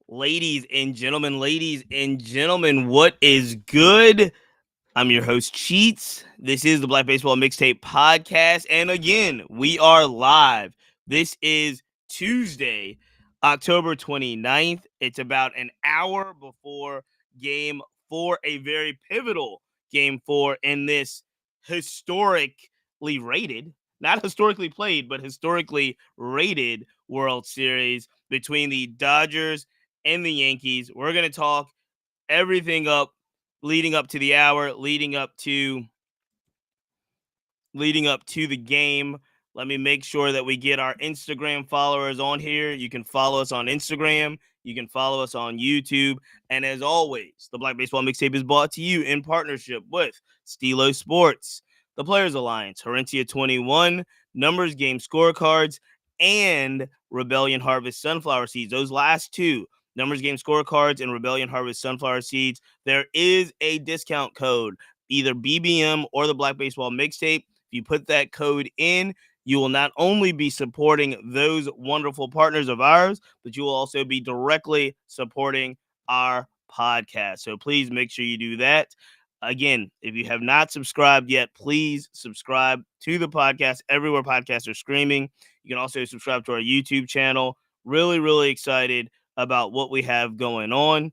Ladies and gentlemen, what is good? I'm your host, Cheats. This is the Black Baseball Mixtape podcast. And again, we are live. This is Tuesday, October 29th. It's about an hour before game four, a very pivotal game four in this historically rated, not historically played, but historically rated World Series between the Dodgers and the Yankees. We're going to talk everything up leading up to the hour, leading up to the game. Let me make sure that we get our Instagram followers on here. You can follow us on Instagram. You can follow us on YouTube. And as always, the Black Baseball Mixtape is brought to you in partnership with Stilo Sports, the Players Alliance, Herencia 21, Numbers Game Scorecards, and Rebellion Harvest Sunflower Seeds. Those last two, Numbers Game Scorecards and Rebellion Harvest Sunflower Seeds, there is a discount code, either BBM or the Black Baseball Mixtape. If you put that code in, you will not only be supporting those wonderful partners of ours, but you will also be directly supporting our podcast. So please make sure you do that. Again, if you have not subscribed yet, please subscribe to the podcast everywhere podcasts are streaming. You can also subscribe to our YouTube channel. Really, really excited about what we have going on.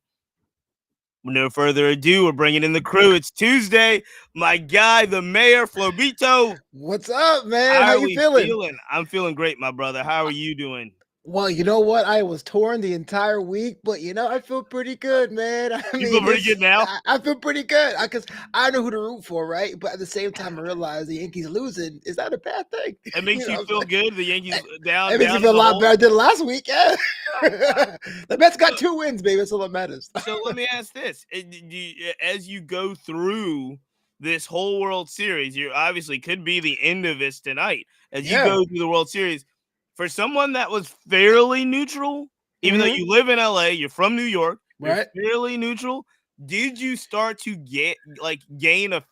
No further ado, we're bringing in the crew. It's Tuesday. My guy, the mayor, Flobito. What's up, man? How you feeling? I'm feeling great, my brother. How are you doing? Well, you know what? I was torn the entire week, but I feel pretty good, man. You feel pretty good now? I feel pretty good because I know who to root for, right? But at the same time, I realize the Yankees losing is not a bad thing. It makes you feel good. The Yankees down. It makes me feel a lot better than last week. Yeah. The Mets got 2 wins, baby. That's all that matters. So let me ask this: as you go through this whole World Series, you obviously could be the end of this tonight. As you go through the World Series, for someone that was fairly neutral, even though you live in LA, you're from New York, you're fairly neutral. Did you start to gain a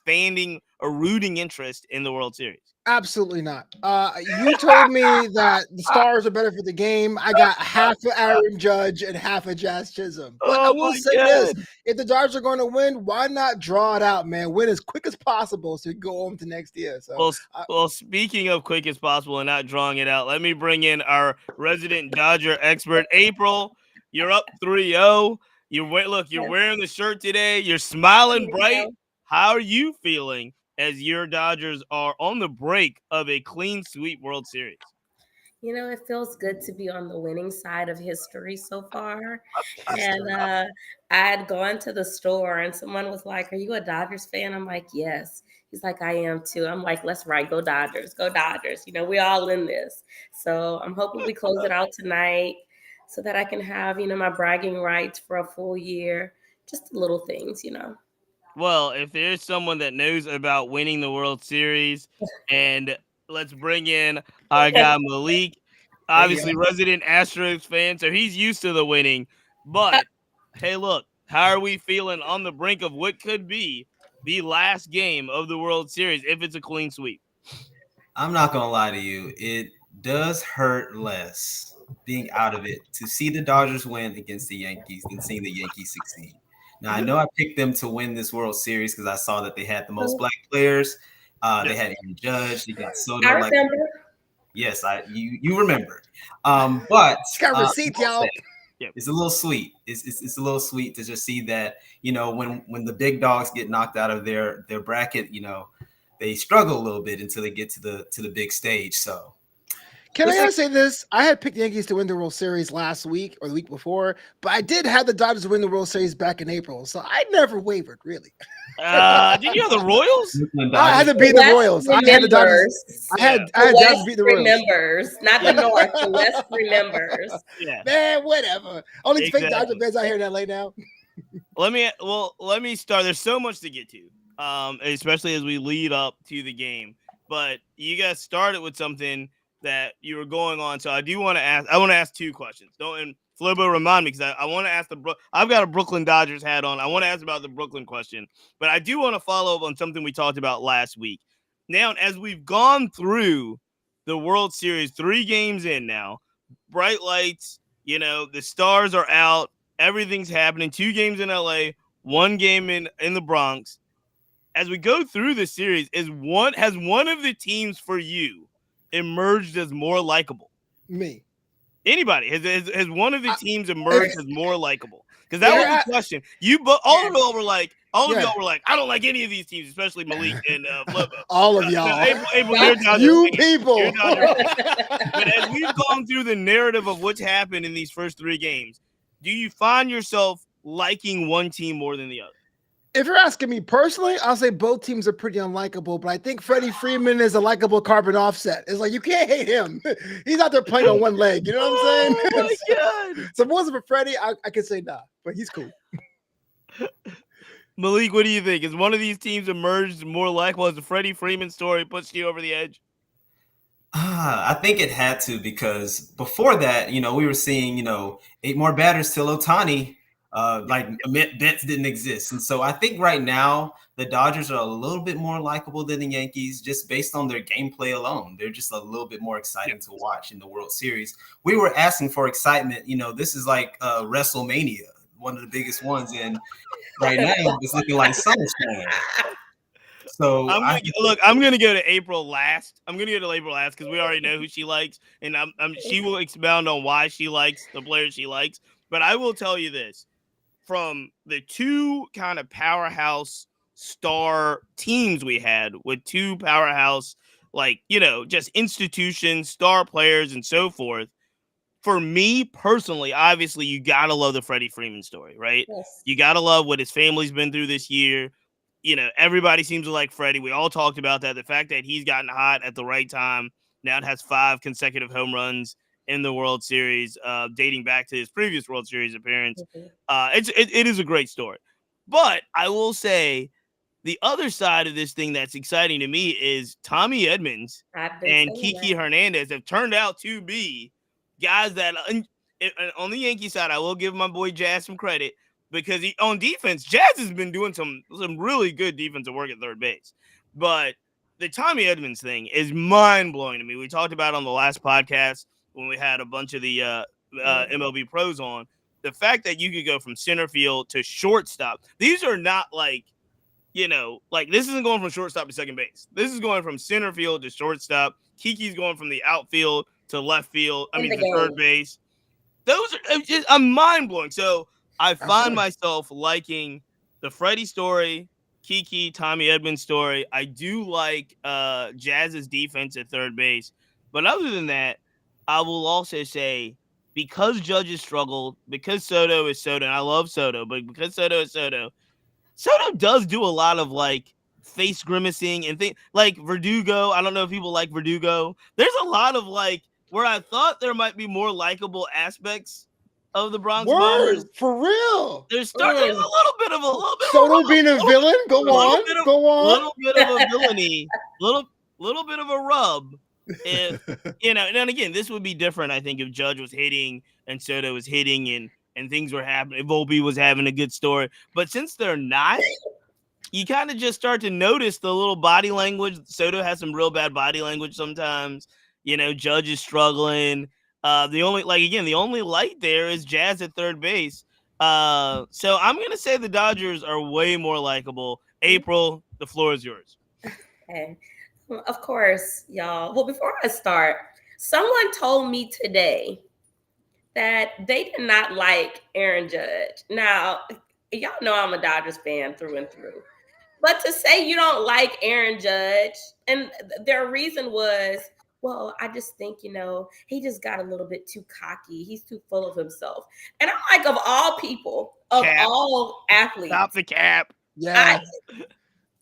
rooting interest in the World Series? Absolutely not. You told me that the Stars are better for the game. I got half of Aaron Judge and half of Jazz Chisholm. But I will say this: if the Dodgers are going to win, why not draw it out, man? Win as quick as possible so we can go on to next year. So, well, speaking of quick as possible and not drawing it out, let me bring in our resident Dodger expert, April. You're up 3-0. You're wearing the shirt today. You're smiling bright. How are you feeling as your Dodgers are on the break of a clean sweep World Series? It feels good to be on the winning side of history so far. And I had gone to the store and someone was like, "Are you a Dodgers fan?" I'm like, "Yes." He's like, "I am too." I'm like, "Let's ride. Go Dodgers. Go Dodgers." We all in this. So I'm hoping we close it out tonight so that I can have, my bragging rights for a full year. Just little things. Well, if there's someone that knows about winning the World Series, and let's bring in our guy Malik, obviously resident Astros fan, so he's used to the winning. But hey, look, how are we feeling on the brink of what could be the last game of the World Series if it's a clean sweep? I'm not gonna lie to you, it does hurt less being out of it to see the Dodgers win against the Yankees than seeing the Yankees succeed. Now, I know I picked them to win this World Series because I saw that they had the most black players. They had Aaron Judge. They got Soto. I remember. Yes, you remember. But it's got receipts, y'all. It's a little sweet. It's a little sweet to just see that, when the big dogs get knocked out of their bracket, they struggle a little bit until they get to the big stage. So. Can I say this? I had picked the Yankees to win the World Series last week or the week before, but I did have the Dodgers win the World Series back in April, so I never wavered, really. Did you have the Royals? I had to beat the Royals. I had the Dodgers. I had Dodgers beat the Royals. Remembers, not the North. The West remembers. Yeah. Man, whatever. Only fake Dodger fans out here in LA now. Let me start. There's so much to get to, especially as we lead up to the game. But you guys started with something that you were going on, so I want to ask 2 questions. And Flobo, remind me, because I want to ask I've got a Brooklyn Dodgers hat on. I want to ask about the Brooklyn question, but I do want to follow up on something we talked about last week. Now, as we've gone through the World Series, 3 games in now, bright lights, the Stars are out, Everything's happening. 2 games in LA, 1 game in the Bronx. As we go through this series, has one of the teams for you emerged as more likable? Me. Anybody has one of the teams emerged as more likable? Because that was the question. All of y'all were like, I don't like any of these teams, especially Malik and Flobo. All of y'all. No, April, you're Dodgers you fan. people. You're Dodgers fan. But as we've gone through the narrative of what's happened in these first 3 games, do you find yourself liking one team more than the other? If you're asking me personally, I'll say both teams are pretty unlikable, but I think Freddie Freeman is a likable carbon offset. It's like you can't hate him. He's out there playing on one leg. You know what I'm saying? Oh my God. So if it wasn't for Freddie, I could say nah, but he's cool. Malik, what do you think? Is one of these teams emerged more likable? Has the Freddie Freeman story pushed you over the edge? I think it had to, because before that, we were seeing, 8 more batters till Ohtani. Like bets didn't exist. And so I think right now the Dodgers are a little bit more likable than the Yankees just based on their gameplay alone. They're just a little bit more exciting to watch in the World Series. We were asking for excitement. This is like WrestleMania, one of the biggest ones. And right now it's looking like SummerSlam. So I'm gonna go to April last. I'm gonna go to April last because we already know who she likes, and she will expound on why she likes the players she likes. But I will tell you this. From the 2 kind of powerhouse star teams we had with 2 powerhouse, just institutions, star players, and so forth. For me personally, obviously, you got to love the Freddie Freeman story, right? Yes. You got to love what his family's been through this year. Everybody seems to like Freddie. We all talked about that. The fact that he's gotten hot at the right time. Now it has 5 consecutive home runs in the World Series, dating back to his previous World Series appearance. It is a great story. But I will say the other side of this thing that's exciting to me is Tommy Edmonds and Kiki Hernandez have turned out to be guys that on the Yankee side, I will give my boy Jazz some credit because on defense, Jazz has been doing some really good defensive work at third base. But the Tommy Edmonds thing is mind-blowing to me. We talked about it on the last podcast when we had a bunch of the MLB pros on. The fact that you could go from center field to shortstop, these are not this isn't going from shortstop to second base. This is going from center field to shortstop. Kiki's going from the outfield to left field. To third base. Those are mind-blowing. So I find myself liking the Freddie story, Kiki, Tommy Edmonds story. I do like Jazz's defense at third base. But other than that, I will also say because Judge has struggled, because Soto is Soto, and I love Soto, but because Soto is Soto does do a lot of face grimacing and things like Verdugo. I don't know if people like Verdugo. There's a lot of where I thought there might be more likable aspects of the Bronx Bombers. For real. There's a little bit of Soto being a villain. Go on. A little bit of a villainy. Little bit of a rub. If and again, this would be different, I think, if Judge was hitting and Soto was hitting and things were happening, if Volpe was having a good story. But since they're not, you kind of just start to notice the little body language. Soto has some real bad body language sometimes. Judge is struggling. The only light there is Jazz at third base. So I'm going to say the Dodgers are way more likable. April, the floor is yours. Okay. Of course, y'all. Well, before I start, someone told me today that they did not like Aaron Judge. Now, y'all know I'm a Dodgers fan through and through. But to say you don't like Aaron Judge, and their reason was, well, I just think, he just got a little bit too cocky. He's too full of himself. And I'm like, of all people, all athletes. Stop the cap. Yeah.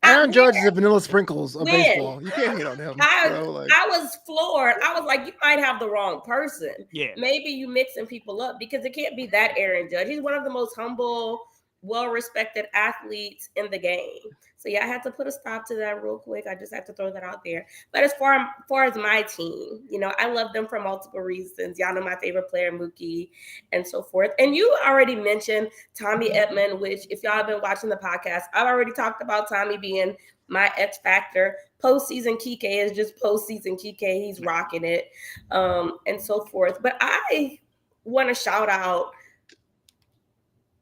Aaron Judge is a vanilla sprinkles of baseball. You can't hate on him. I was floored. I was like, you might have the wrong person. Yeah. Maybe you mixing people up because it can't be that Aaron Judge. He's one of the most humble, well-respected athletes in the game. So yeah, I had to put a stop to that real quick. I just have to throw that out there. But as far as my team, I love them for multiple reasons. Y'all know my favorite player, Mookie, and so forth. And you already mentioned Tommy Edman, which if y'all have been watching the podcast, I've already talked about Tommy being my X factor. Postseason Kike is just postseason Kike. He's rocking it, and so forth. But I want to shout out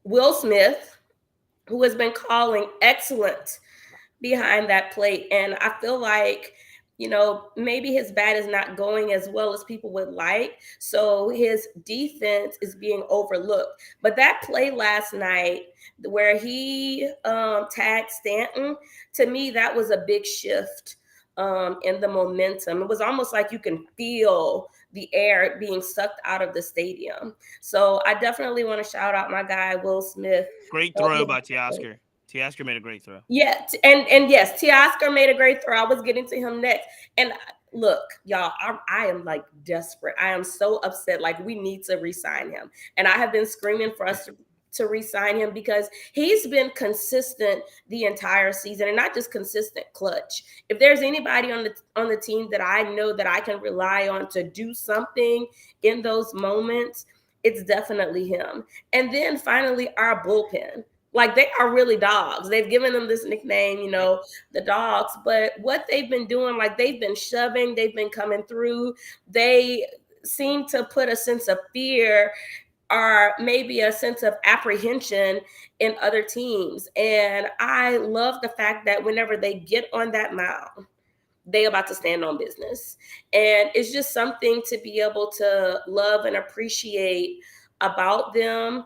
Will Smith, who has been calling excellent behind that plate. And I feel like, maybe his bat is not going as well as people would like. So his defense is being overlooked. But that play last night where he tagged Stanton, to me, that was a big shift in the momentum. It was almost like you can feel the air being sucked out of the stadium. So I definitely want to shout out my guy, Will Smith. Great throw by Teoscar. Teoscar made a great throw. Yeah, and yes, Teoscar made a great throw. I was getting to him next. And look, y'all, I am like desperate. I am so upset. Like, we need to re-sign him. And I have been screaming for us to re-sign him because he's been consistent the entire season, and not just consistent, clutch. If there's anybody on the team that I know that I can rely on to do something in those moments, it's definitely him. And then finally, our bullpen. Like, they are really dogs. They've given them this nickname, the dogs. But what they've been doing, like, they've been shoving, they've been coming through. They seem to put a sense of fear or maybe a sense of apprehension in other teams. And I love the fact that whenever they get on that mound, they about to stand on business. And it's just something to be able to love and appreciate about them.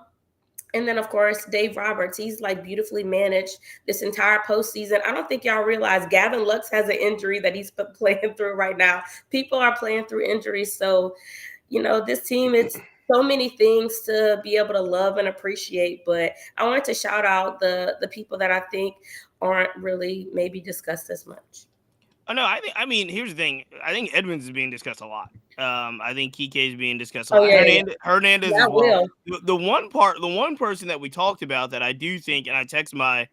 And then, of course, Dave Roberts, he's like beautifully managed this entire postseason. I don't think y'all realize Gavin Lux has an injury that he's playing through right now. People are playing through injuries. So, this team, it's so many things to be able to love and appreciate. But I wanted to shout out the people that I think aren't really maybe discussed as much. Oh, no, here's the thing. I think Edmonds is being discussed a lot. I think Kike is being discussed a lot. Hernandez as well. The one person that we talked about that I do think, and I text my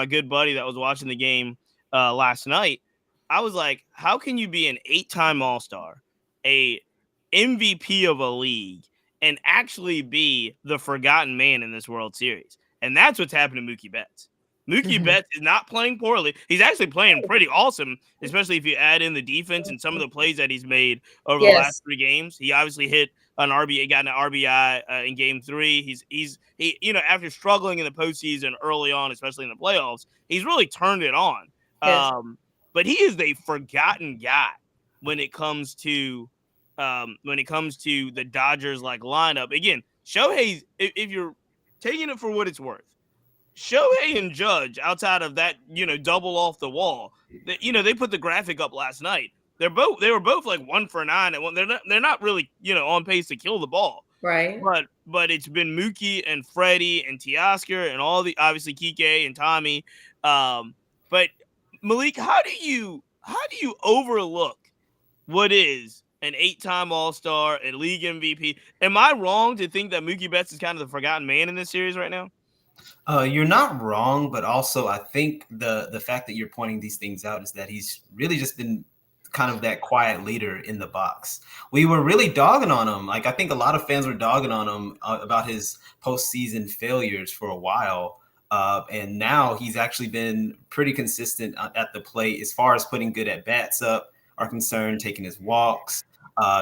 good buddy that was watching the game last night. I was like, how can you be an 8-time All-Star, a MVP of a league, and actually be the forgotten man in this World Series? And that's what's happened to Mookie Betts. Mookie Betts is not playing poorly. He's actually playing pretty awesome, especially if you add in the defense and some of the plays that he's made over the last 3 games. He obviously hit an RBI, got an RBI in Game 3. He after struggling in the postseason early on, especially in the playoffs, he's really turned it on. Yes. But he is a forgotten guy when it comes to the Dodgers like lineup. Again, Shohei, if you're taking it for what it's worth, Shohei and Judge, outside of that, double off the wall, they put the graphic up last night. They were both like 1 for 9 and they're not really, on pace to kill the ball. Right. But it's been Mookie and Freddie and Teoscar and all the, obviously, Kike and Tommy. But Malik, how do you overlook what is an 8-time All-Star and league MVP? Am I wrong to think that Mookie Betts is kind of the forgotten man in this series right now? You're not wrong, but also I think the fact that you're pointing these things out is that he's really just been kind of that quiet leader in the box. We were really dogging on him. Like, I think a lot of fans were dogging on him about his postseason failures for a while. And now he's actually been pretty consistent at the plate as far as putting good at-bats up are concerned, taking his walks,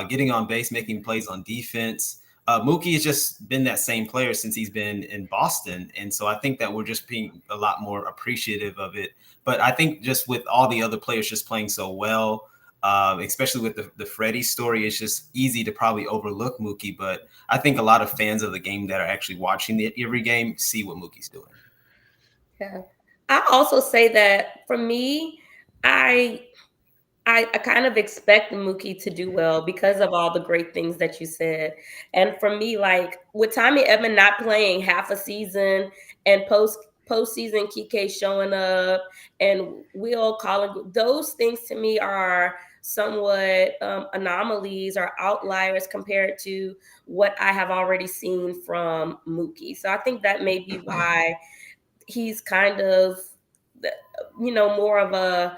getting on base, making plays on defense. Mookie has just been that same player since he's been in Boston. And so I think that we're just being a lot more appreciative of it. But I think just with all the other players just playing so well, especially with the Freddie story, it's just easy to probably overlook Mookie. But I think a lot of fans of the game that are actually watching every game see what Mookie's doing. Yeah. I also say that for me, I kind of expect Mookie to do well because of all the great things that you said. And for me, like with Tommy Edman not playing half a season and postseason Kike showing up and Will calling, those things to me are somewhat anomalies or outliers compared to what I have already seen from Mookie. So I think that may be why he's kind of, more of a,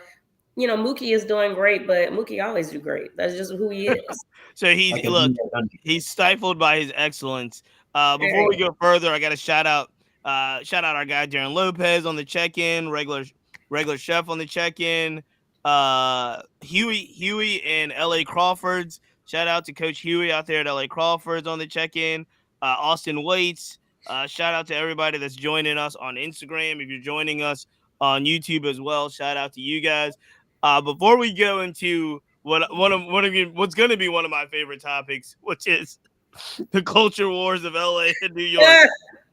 Mookie is doing great, but Mookie always do great. That's just who he is. So he's stifled by his excellence. Before we go further, I got to shout out our guy Darren Lopez on the check-in, regular chef on the check-in, Huey and LA Crawfords. Shout out to Coach Huey out there at LA Crawfords on the check-in. Austin Waits, Shout out to everybody that's joining us on Instagram. If you're joining us on YouTube as well, shout out to you guys. Before we go into what's going to be one of my favorite topics, which is the culture wars of LA and New York,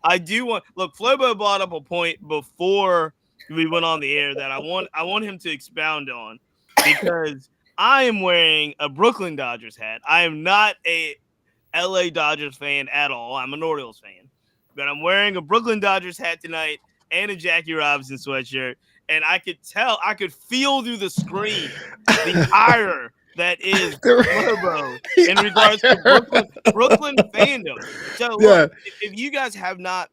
I do want Flobo brought up a point before we went on the air that I want him to expound on, because I am wearing a Brooklyn Dodgers hat. I am not a LA Dodgers fan at all. I'm an Orioles fan, but I'm wearing a Brooklyn Dodgers hat tonight and a Jackie Robinson sweatshirt, and I could feel through the screen the ire that is Flobo in regards to Brooklyn fandom. So look, if you guys have not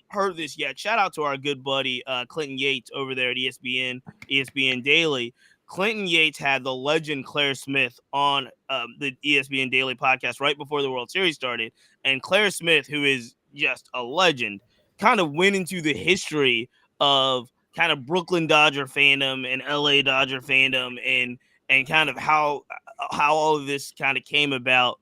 heard this yet, shout out to our good buddy Clinton Yates over there at ESPN Daily. Clinton Yates had the legend Claire Smith on the ESPN Daily podcast right before the World Series started, and Claire Smith, who is just a legend, kind of went into the history of kind of Brooklyn Dodger fandom and LA Dodger fandom and kind of how all of this kind of came about.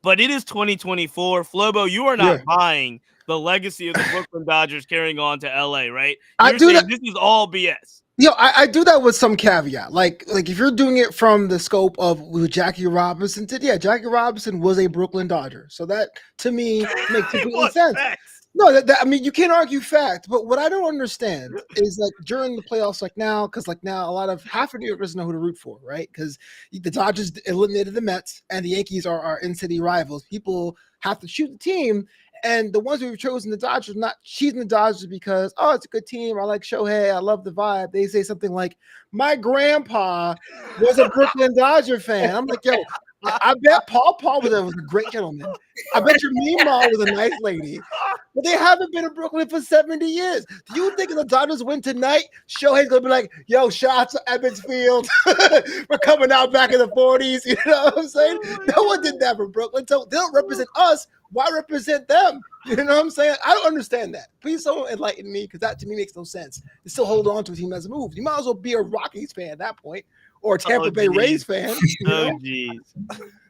But it is 2024. Flobo, you are not buying the legacy of the Brooklyn Dodgers carrying on to LA, right? You're saying this is all BS. I do that with some caveat. Like if you're doing it from the scope of who Jackie Robinson did, Jackie Robinson was a Brooklyn Dodger. So that, to me, makes complete sense. Facts. No, I mean, you can't argue fact, but what I don't understand is like during the playoffs, like now, because like now half of New York doesn't know who to root for, right? Because the Dodgers eliminated the Mets and the Yankees are our in-city rivals. People have to shoot the team. And the ones who've chosen the Dodgers, not choosing the Dodgers because, oh, it's a good team. I like Shohei. I love the vibe. They say something like, my grandpa was a Brooklyn Dodger fan. I'm like, yo, I bet Paul was a great gentleman. I bet your Meemaw was a nice lady. But they haven't been in Brooklyn for 70 years. Do you think if the Dodgers win tonight, Shohei's going to be like, yo, shots to Ebbets Field. We're coming out back in the 40s. You know what I'm saying? No one did that for Brooklyn. So they don't represent us. Why represent them? You know what I'm saying? I don't understand that. Please someone enlighten me, because that to me makes no sense. You still hold on to a team that's moved. You might as well be a Rockies fan at that point, or a Tampa Bay Rays fan. Jeez.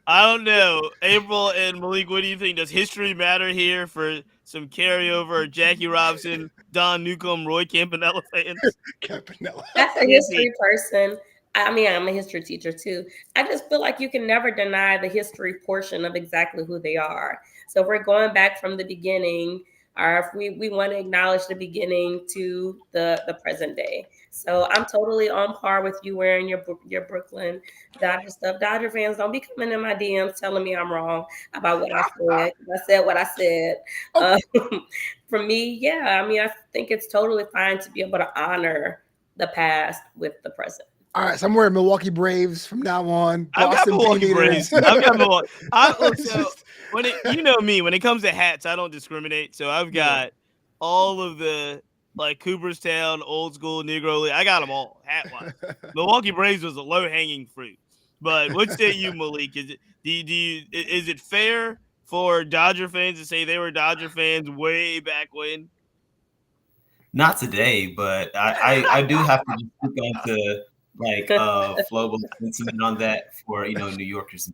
I don't know. April and Malik, what do you think? Does history matter here for some carryover? Jackie Robinson, Don Newcomb, Roy Campanella fans? Campanella. That's a history person. I mean, I'm a history teacher too. I just feel like you can never deny the history portion of exactly who they are. So if we're going back from the beginning, or if we want to acknowledge the beginning to the present day. So I'm totally on par with you wearing your Brooklyn Dodger stuff. Dodger fans, don't be coming in my DMs telling me I'm wrong about what I said. I said what I said. For me, I mean, I think it's totally fine to be able to honor the past with the present. All right, so I'm wearing Milwaukee Braves from now on. I've got Milwaukee Braves. I've got Milwaukee. You know me, when it comes to hats, I don't discriminate. So I've got all of the like Cooperstown, old school, Negro League. I got them all hat-wise. Milwaukee Braves was a low-hanging fruit. But what say you, Malik? Is it fair for Dodger fans to say they were Dodger fans way back when? Not today, but I do have to speak on to like Flobo's sentiment on that for New Yorkers,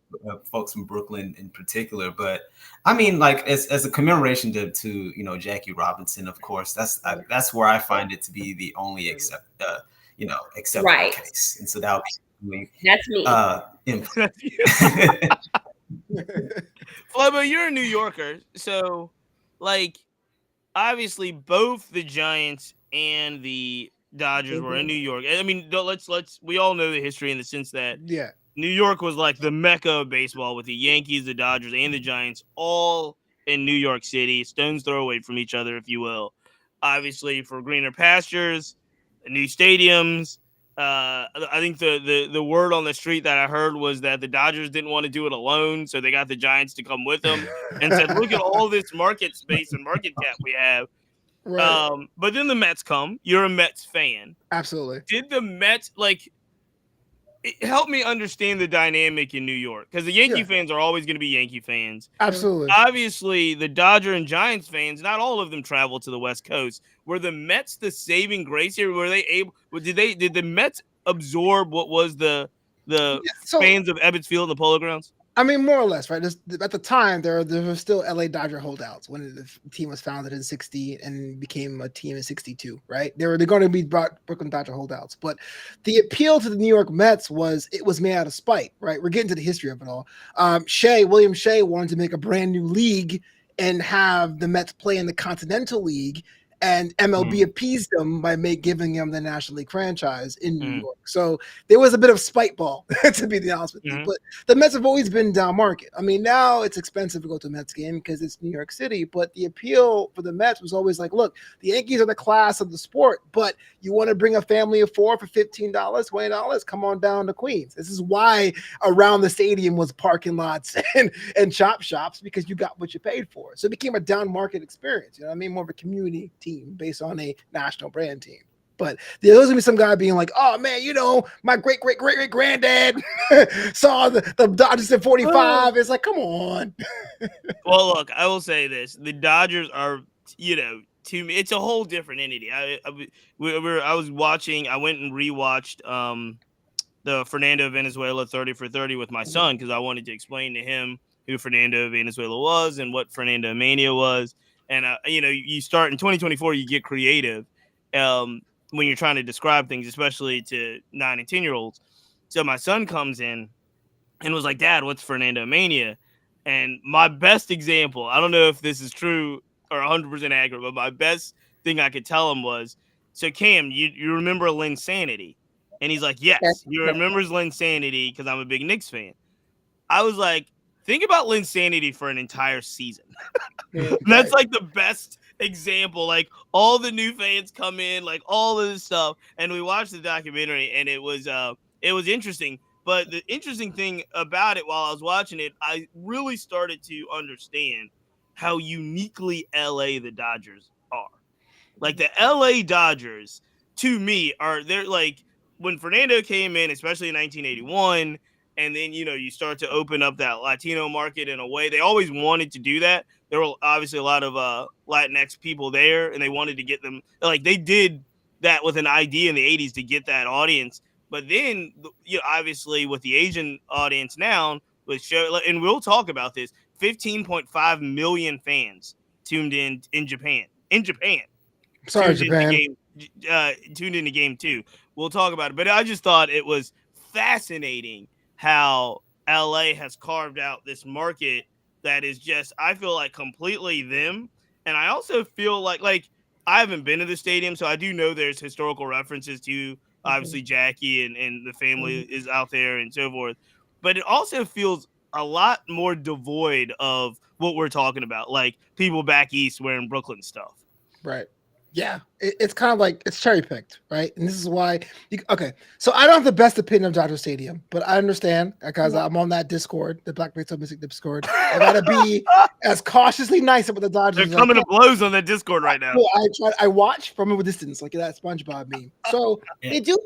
folks from Brooklyn in particular. But I mean, like as a commemoration to Jackie Robinson, of course, that's where I find it to be the only acceptable case, and so that would be that's me. Flobo, you're a New Yorker, so like obviously both the Giants and the Dodgers were in New York. I mean, we all know the history in the sense that New York was like the mecca of baseball with the Yankees, the Dodgers, and the Giants all in New York City, stone's throw away from each other, if you will. Obviously, for greener pastures, new stadiums. I think the word on the street that I heard was that the Dodgers didn't want to do it alone, so they got the Giants to come with them and said, look at all this market space and market cap we have. Right. But then the Mets come. You're a Mets fan. Absolutely. Did the Mets help me understand the dynamic in New York? Because the Yankee fans are always going to be Yankee fans. Absolutely. Obviously, the Dodger and Giants fans, not all of them travel to the West Coast. Were the Mets the saving grace here? Were they able? Did the Mets absorb what was the fans of Ebbets Field and the Polo Grounds? I mean, more or less, right? At the time, there were still LA Dodger holdouts when the team was founded in '60 and became a team in '62, right? They're going to be Brooklyn Dodger holdouts, but the appeal to the New York Mets was it was made out of spite, right? We're getting to the history of it all. William Shea wanted to make a brand new league and have the Mets play in the Continental League, and MLB appeased them by giving them the National League franchise in New York. So there was a bit of spite ball, to be honest with you. But the Mets have always been down market. I mean, now it's expensive to go to a Mets game because it's New York City. But the appeal for the Mets was always like, look, the Yankees are the class of the sport, but you want to bring a family of four for $15, $20, come on down to Queens. This is why around the stadium was parking lots and chop shops, because you got what you paid for. So it became a down market experience. You know what I mean? More of a community team based on a national brand team. But there's gonna be some guy being like, "Oh man, my great granddad saw the Dodgers in '45." It's like, come on. Well, look, I will say this: the Dodgers are, to me, it's a whole different entity. I was watching. I went and rewatched the Fernando Venezuela 30 for 30 with my son because I wanted to explain to him who Fernando Venezuela was and what Fernando Mania was. And you start in 2024, you get creative when you're trying to describe things, especially to 9 and 10-year-olds. So my son comes in and was like, "Dad, what's Fernando Mania?" And my best example, I don't know if this is true or 100% accurate, but my best thing I could tell him was, "So Cam, you remember Linsanity?" And he's like, "Yes." He remembers Linsanity because I'm a big Knicks fan. I was like, think about Linsanity for an entire season. That's like the best example. Like all the new fans come in, like all of this stuff, and we watched the documentary, and it was interesting. But the interesting thing about it, while I was watching it, I really started to understand how uniquely LA the Dodgers are. Like the LA Dodgers, to me, they're like when Fernando came in, especially in 1981, and then you start to open up that Latino market in a way. They always wanted to do that. There were obviously a lot of Latinx people there, and they wanted to get them. Like they did that with an idea in the 80s to get that audience. But then, obviously with the Asian audience now, with show, and we'll talk about this, 15.5 million fans tuned in Japan. In Japan Sorry, Japan. tuned into game 2. We'll talk about it, but I just thought it was fascinating how LA has carved out this market that is just, I feel like, completely them. And I also feel like I haven't been to the stadium, so I do know there's historical references to obviously Jackie and the family is out there and so forth. But it also feels a lot more devoid of what we're talking about, like people back east wearing Brooklyn stuff. Right. Yeah, it's kind of like it's cherry picked, right? And this is why. Okay, so I don't have the best opinion of Dodger Stadium, but I understand because I'm on that Discord, the Black Baseball Mixtape Discord. I gotta be as cautiously nice about the Dodgers. They're coming to blows on that Discord right now. I watch from a distance, like that SpongeBob meme. So they do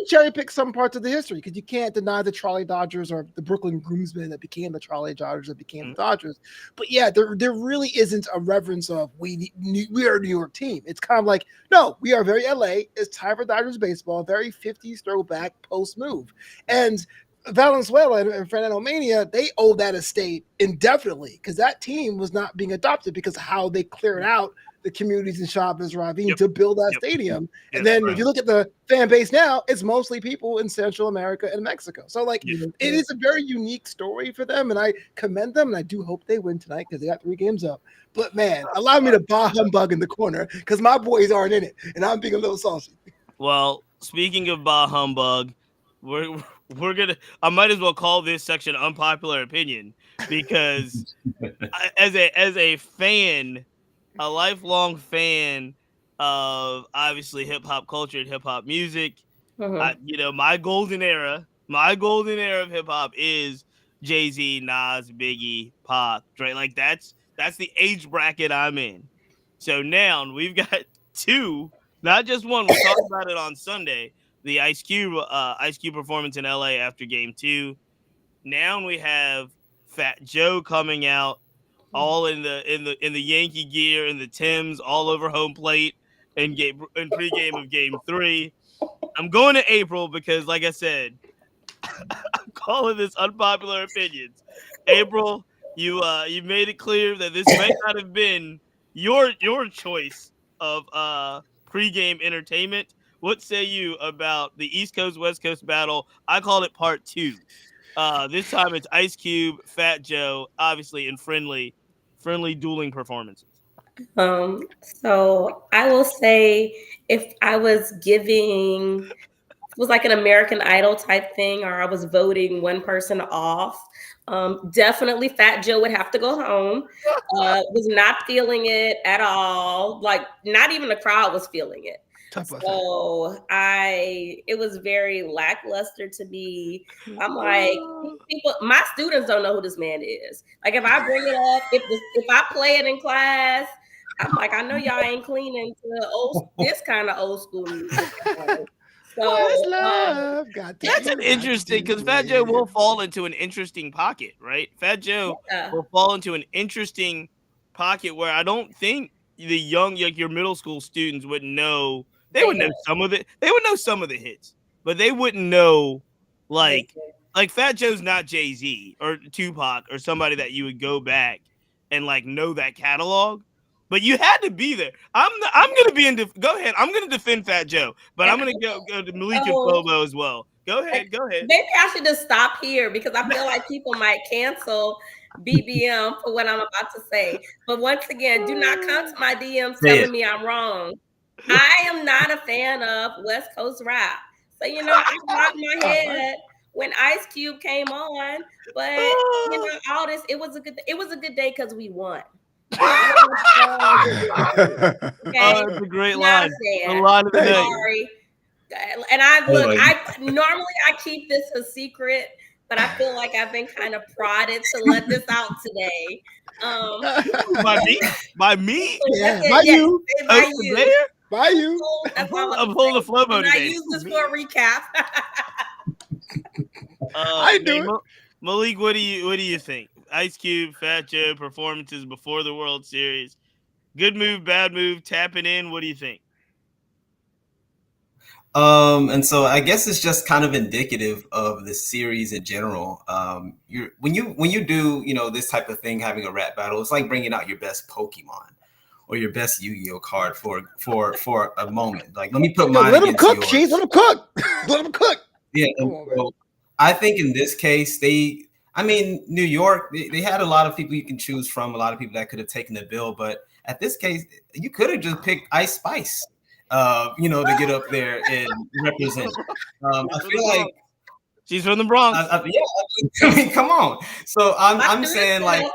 cherry pick some parts of the history because you can't deny the Trolley Dodgers or the Brooklyn groomsmen that became the Trolley Dodgers that became the Dodgers. But yeah, there really isn't a reverence of we are a New York team. It's kind of like, no, we are very LA. It's time for Dodgers baseball, very 50s throwback post move. And Valenzuela and Fernando Mania, they owe that estate indefinitely because that team was not being adopted because of how they cleared out the communities in Chavez Ravine to build that stadium. And then if you look at the fan base now, it's mostly people in Central America and Mexico. So like it is a very unique story for them, and I commend them, and I do hope they win tonight because they got 3 games up. But man, allow me to bah humbug in the corner because my boys aren't in it, and I'm being a little saucy. Well, speaking of bah humbug, we're gonna. I might as well call this section unpopular opinion because as a fan, a lifelong fan of obviously hip hop culture and hip hop music, my golden era of hip hop is Jay-Z, Nas, Biggie, Pac, Dre. Like that's the age bracket I'm in. So now we've got 2, not just one. We talked about it on Sunday. The Ice Cube performance in LA after game 2. Now we have Fat Joe coming out all in the Yankee gear and the Timbs all over home plate and pregame of game 3. I'm going to April because, like I said, I'm calling this unpopular opinions. April, you made it clear that this may not have been your choice of pregame entertainment. What say you about the East Coast West Coast battle? I called it part 2. This time it's Ice Cube, Fat Joe, obviously in friendly dueling performances. So I will say if I was giving was like an American Idol type thing, or I was voting one person off. Definitely Fat Joe would have to go home. Was not feeling it at all. Like not even the crowd was feeling it. So it was very lackluster to me. I'm like, people, my students don't know who this man is. Like if I bring it up, if I play it in class, I'm like, I know y'all ain't cleaning to this kind of old school music. So that's an interesting because Fat Joe will fall into an interesting pocket, right? Fat Joe will fall into an interesting pocket where I don't think the young, like your middle school students would know. They would know some of it. They would know some of the hits, but they wouldn't know like Fat Joe's not Jay-Z or Tupac or somebody that you would go back and like know that catalog. But you had to be there. I'm gonna be in. Go ahead. I'm gonna defend Fat Joe, but I'm gonna go to Malik and Bobo as well. Go ahead. Maybe I should just stop here because I feel like people might cancel BBM for what I'm about to say. But once again, do not come to my DMs telling me I'm wrong. I am not a fan of West Coast rap. So I rocked my head when Ice Cube came on, but all this it was a good day because we won. Okay. It's a great line. A line of the day. Sorry. And I normally I keep this a secret, but I feel like I've been kind of prodded to let this out today. By me? Yeah, by you. By you. I'm pulling the flow mode today. I use this for a recap. I do it. Malik, what do you think? Ice Cube, Fat Joe performances before the World Series. Good move, bad move, tapping in. What do you think? And so I guess it's just kind of indicative of the series in general. When you do this type of thing, having a rap battle, it's like bringing out your best Pokemon or your best Yu-Gi-Oh card for a moment. Like let me put mine. Let them cook, yours. Cheese. Let them cook. Let them cook. Yeah. So I think in this case, New York, they had a lot of people you can choose from, a lot of people that could have taken the bill. But at this case, you could have just picked Ice Spice, to get up there and represent. I feel like she's from the Bronx. I mean, come on. So I'm saying like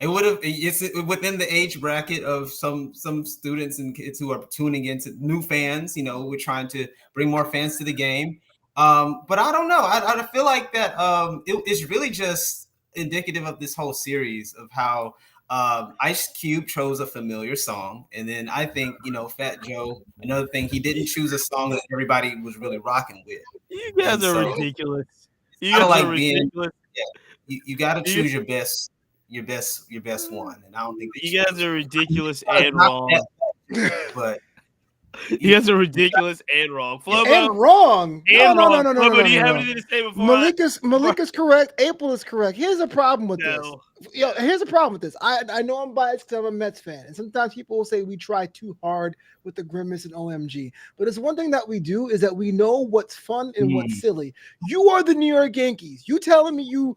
it would have. It's within the age bracket of some students and kids who are tuning into new fans. We're trying to bring more fans to the game. But I don't know. I feel like that it's really just indicative of this whole series of how Ice Cube chose a familiar song. And then I think, Fat Joe, another thing, he didn't choose a song that everybody was really rocking with. You guys are ridiculous. You guys are ridiculous. You got to choose your best one. And I don't think you guys are ridiculous and wrong. But you guys are ridiculous and wrong. Flobo, and wrong. And no, wrong. No. Flobo, do you have anything to say before? Malik is correct. April is correct. Here's a problem with this. Here's a problem with this. I know I'm biased because I'm a Mets fan, and sometimes people will say we try too hard with the grimace and OMG. But it's one thing that we do is that we know what's fun and what's silly. You are the New York Yankees. You telling me your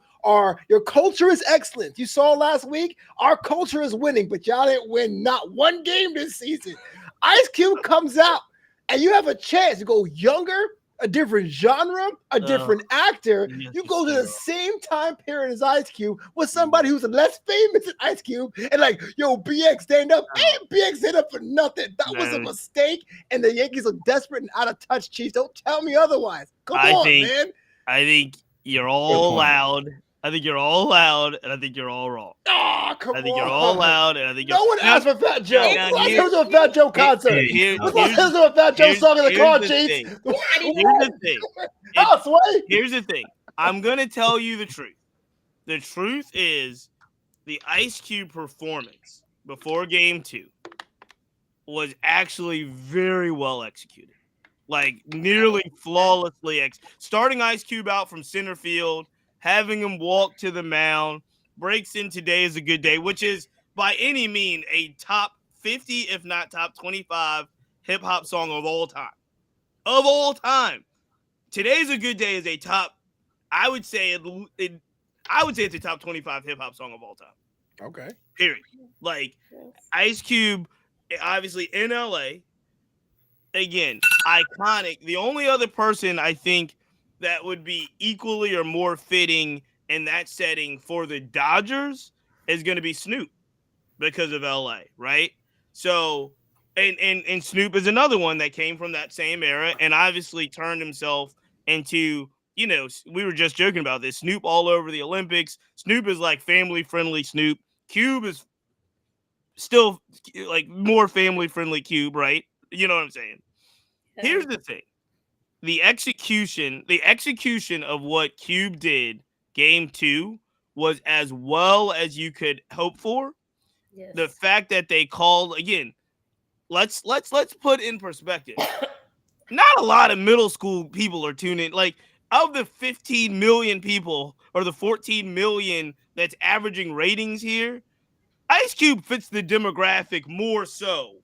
culture is excellent. You saw last week, our culture is winning, but y'all didn't win not one game this season. Ice Cube comes out and you have a chance to go younger, a different genre, a different actor. You go to the same time period as Ice Cube with somebody who's less famous than Ice Cube and like, yo, BX stand up. Hey, BX stand up for nothing. That was a mistake. And the Yankees are desperate and out of touch, Chiefs. Don't tell me otherwise. Come on, man. I think you're all loud. I think you're all loud, and I think you're all wrong. Oh, come on. I think you're all loud, and I think no one asked for Fat Joe. Here's a Fat Joe concert. Here's a Fat Joe song in the car, Chiefs. Here's the thing. I'm going to tell you the truth. The truth is the Ice Cube performance before Game 2 was actually very well executed. Like, nearly flawlessly starting Ice Cube out from center field, having him walk to the mound, breaks in Today Is a Good Day, which is by any mean a top 50, if not top 25 hip hop song of all time. Of all time. Today's a Good Day is a top, I would say it's a top 25 hip hop song of all time. Okay. Period. Like Ice Cube, obviously in LA. Again, iconic. The only other person I think that would be equally or more fitting in that setting for the Dodgers is going to be Snoop because of LA, right? So, and Snoop is another one that came from that same era and obviously turned himself into, we were just joking about this. Snoop all over the Olympics. Snoop is like family friendly Snoop. Cube is still like more family friendly Cube, right? You know what I'm saying? Here's the thing. The execution of what Cube did game 2 was as well as you could hope for. Yes. The fact that they called again, let's put in perspective. Not a lot of middle school people are tuning. Like of the 15 million people or the 14 million that's averaging ratings here, Ice Cube fits the demographic more so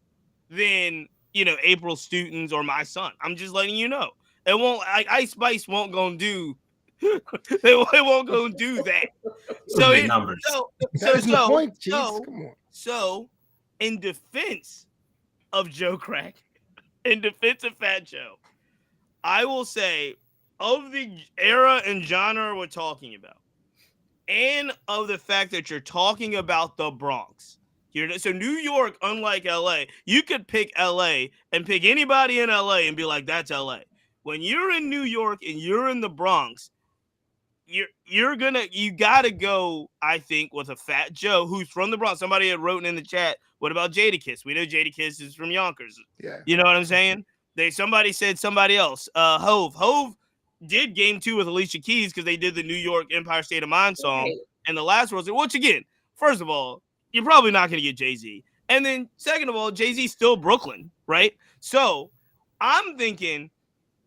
than April students or my son. I'm just letting you know. It won't. Ice Spice won't gonna do. They won't gonna do that. So numbers. So in defense of Joe Crack, in defense of Fat Joe, I will say of the era and genre we're talking about, and of the fact that you're talking about the Bronx. So New York, unlike LA, you could pick LA and pick anybody in LA and be like, that's LA. When you're in New York and you're in the Bronx, you gotta go, I think, with a Fat Joe who's from the Bronx. Somebody had wrote in the chat, what about Jadakiss? We know Jadakiss is from Yonkers. Yeah. You know what I'm saying? Somebody said somebody else. Hove did game 2 with Alicia Keys because they did the New York Empire State of Mind song. Right. And the last was, which again, first of all, you're probably not going to get Jay-Z. And then second of all, Jay-Z's still Brooklyn, right? So I'm thinking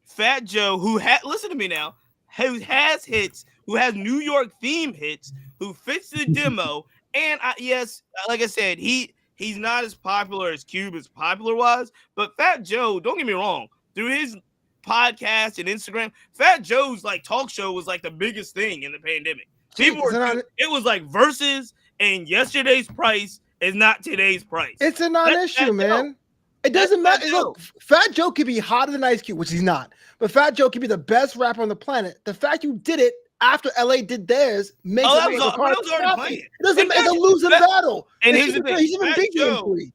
Fat Joe, listen to me now, who has hits, who has New York theme hits, who fits the demo. And yes, like I said, he's not as popular as Cube is popular-wise, but Fat Joe, don't get me wrong, through his podcast and Instagram, Fat Joe's like talk show was like the biggest thing in the pandemic. It was like Versus and yesterday's price is not today's price. It's a non-issue, man. It doesn't matter. Look, Fat Joe could be hotter than Ice Cube, which he's not. But Fat Joe could be the best rapper on the planet. The fact you did it after LA did theirs makes it make a part of it. It doesn't make a losing battle. And he's even big game.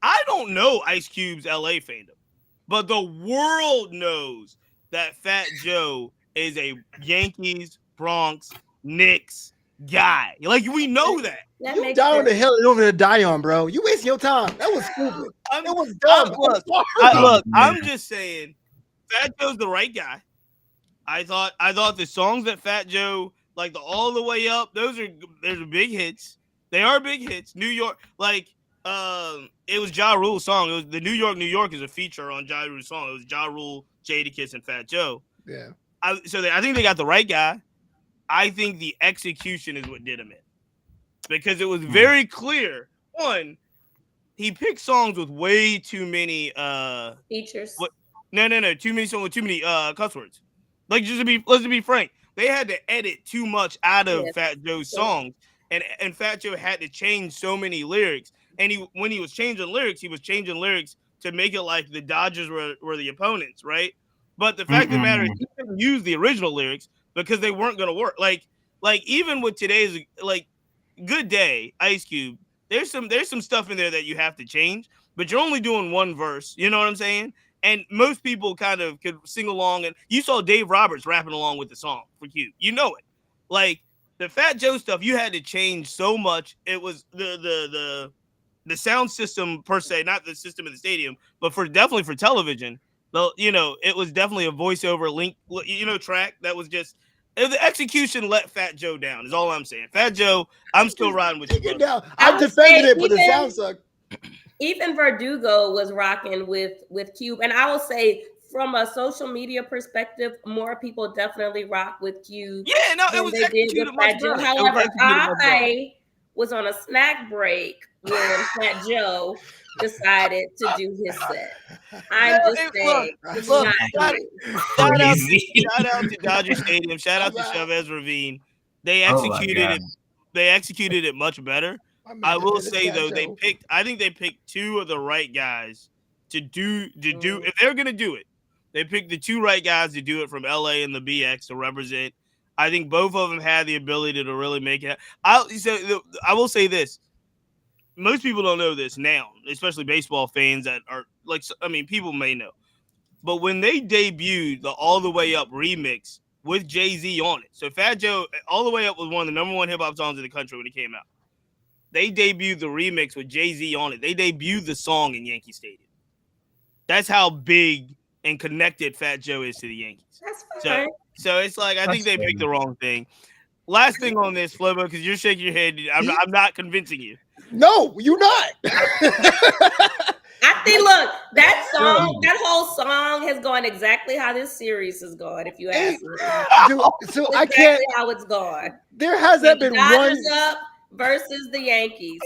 I don't know Ice Cube's LA fandom, but the world knows that Fat Joe is a Yankees, Bronx, Knicks guy. Like, we know that. You down the hill and over to die on, bro. You wasting your time. That was stupid. It was dumb. I'm just saying, Fat Joe's the right guy. I thought the songs that Fat Joe, like the All the Way Up, those are big hits. They are big hits. New York, like it was Ja Rule's song. It was the New York is a feature on Ja Rule's song. It was Ja Rule, Jadakiss, and Fat Joe. Yeah. I think they got the right guy. I think the execution is what did him in. Because it was very clear. One, he picked songs with way too many features. No, too many songs with too many cuss words. Like, let's be frank, they had to edit too much out of Fat Joe's songs, and Fat Joe had to change so many lyrics. And when he was changing lyrics, to make it like the Dodgers were the opponents, right? But the fact of the matter is, he couldn't use the original lyrics because they weren't going to work. Like even with today's like Good Day, Ice Cube, there's some stuff in there that you have to change, but you're only doing one verse. You know what I'm saying? And most people kind of could sing along, and you saw Dave Roberts rapping along with the song for Cube. You know it. Like the Fat Joe stuff, you had to change so much. It was the sound system per se, not the system in the stadium, but definitely for television. It was definitely a voiceover link, track that was just the execution let Fat Joe down. Is all I'm saying. Fat Joe, I'm still riding with you. I defended it, but the sound sucked. Even Verdugo was rocking with Cube, and I will say from a social media perspective, more people definitely rock with Cube. Yeah, no, it than was they did executed with much Fat Joe. better. However, I was on a snack break when Fat Joe decided to do his set. I'm just saying, it's look, not shout out to Dodger Stadium. Shout out to Chavez Ravine. They executed it. They executed it much better. I will say though, I think they picked two of the right guys to do if they're gonna do it. They picked the two right guys to do it from LA and the BX to represent. I think both of them had the ability to really make it. I will say this. Most people don't know this now, especially baseball fans that are like, I mean, people may know. But when they debuted the All the Way Up remix with Jay-Z on it, so Fat Joe, All the Way Up was one of the number one hip hop songs in the country when it came out. They debuted the remix with Jay-Z on it. They debuted the song in Yankee Stadium. That's how big and connected Fat Joe is to the Yankees. That's fine. So it's like, I think they picked the wrong thing. Last thing on this, Flobo, because you're shaking your head. I'm not convincing you. No, you're not. I think, look, that whole song has gone exactly how this series is going, if you ask me. So I can't. How it's gone. There hasn't been one. Up versus the Yankees.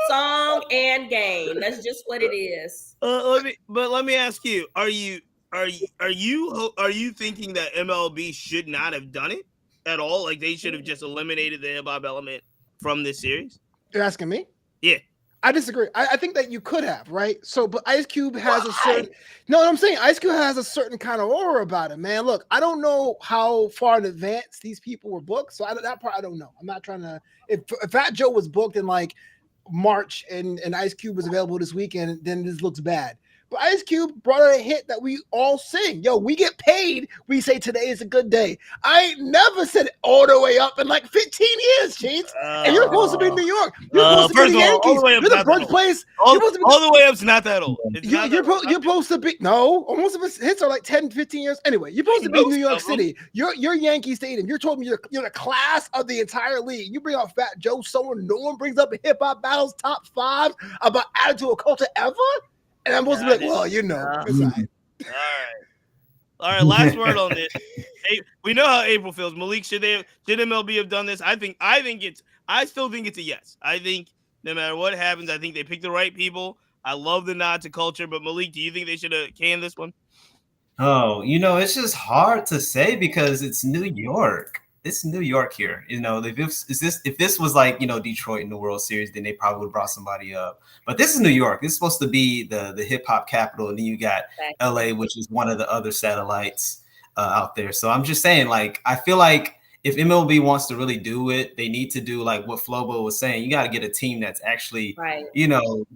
Song and game. That's just what it is. Let me ask you: Are you thinking that MLB should not have done it at all? Like they should have just eliminated the hip hop element from this series? You're asking me? Yeah. I disagree. I think that you could have, right? So, but Ice Cube has a certain. No, what I'm saying, Ice Cube has a certain kind of aura about it, man. Look, I don't know how far in advance these people were booked, so that part I don't know. I'm not trying to. If Fat Joe was booked in like March and Ice Cube was available this weekend, then this looks bad. But Ice Cube brought out a hit that we all sing. Yo, we get paid. We say today is a good day. I ain't never said it all the way up in like 15 years, Cheats. And you're supposed to be in New York. You're supposed to be the Yankees. You're the birthplace. All the way up's not that old. You're supposed to be most of his hits are like 10, 15 years. Anyway, you're supposed to be in New York City. You're Yankee Stadium. You're told me you're the class of the entire league. You bring out Fat Joe, no one brings up hip hop battles top 5 about attitude or culture ever. And I'm supposed to be like, well, you know. All right. Last word on this. We know how April feels. Malik, should MLB have done this? I still think it's a yes. I think no matter what happens, I think they picked the right people. I love the nod to culture, but Malik, do you think they should have canned this one? Oh, it's just hard to say because it's New York. It's New York here. If this was like, Detroit in the World Series, then they probably would have brought somebody up. But this is New York. This is supposed to be the hip hop capital. And then you got LA, which is one of the other satellites out there. So I'm just saying, like, I feel like if MLB wants to really do it, they need to do like what Flobo was saying. You got to get a team that's actually,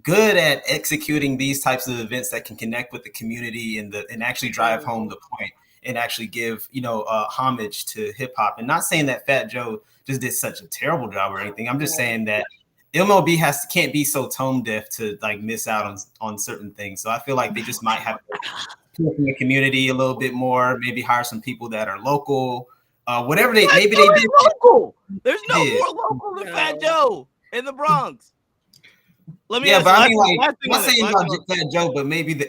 good at executing these types of events that can connect with the community and actually drive home the point. And actually give, homage to hip hop. And not saying that Fat Joe just did such a terrible job or anything. I'm just saying that MLB can't be so tone deaf to like miss out on certain things. So I feel like they just might have to put in the community a little bit more, maybe hire some people that are local, whatever they did. Local. There's no more local than Fat Joe in the Bronx. Let me. Yeah, but I mean, like, I'm not saying about Fat Joe, but maybe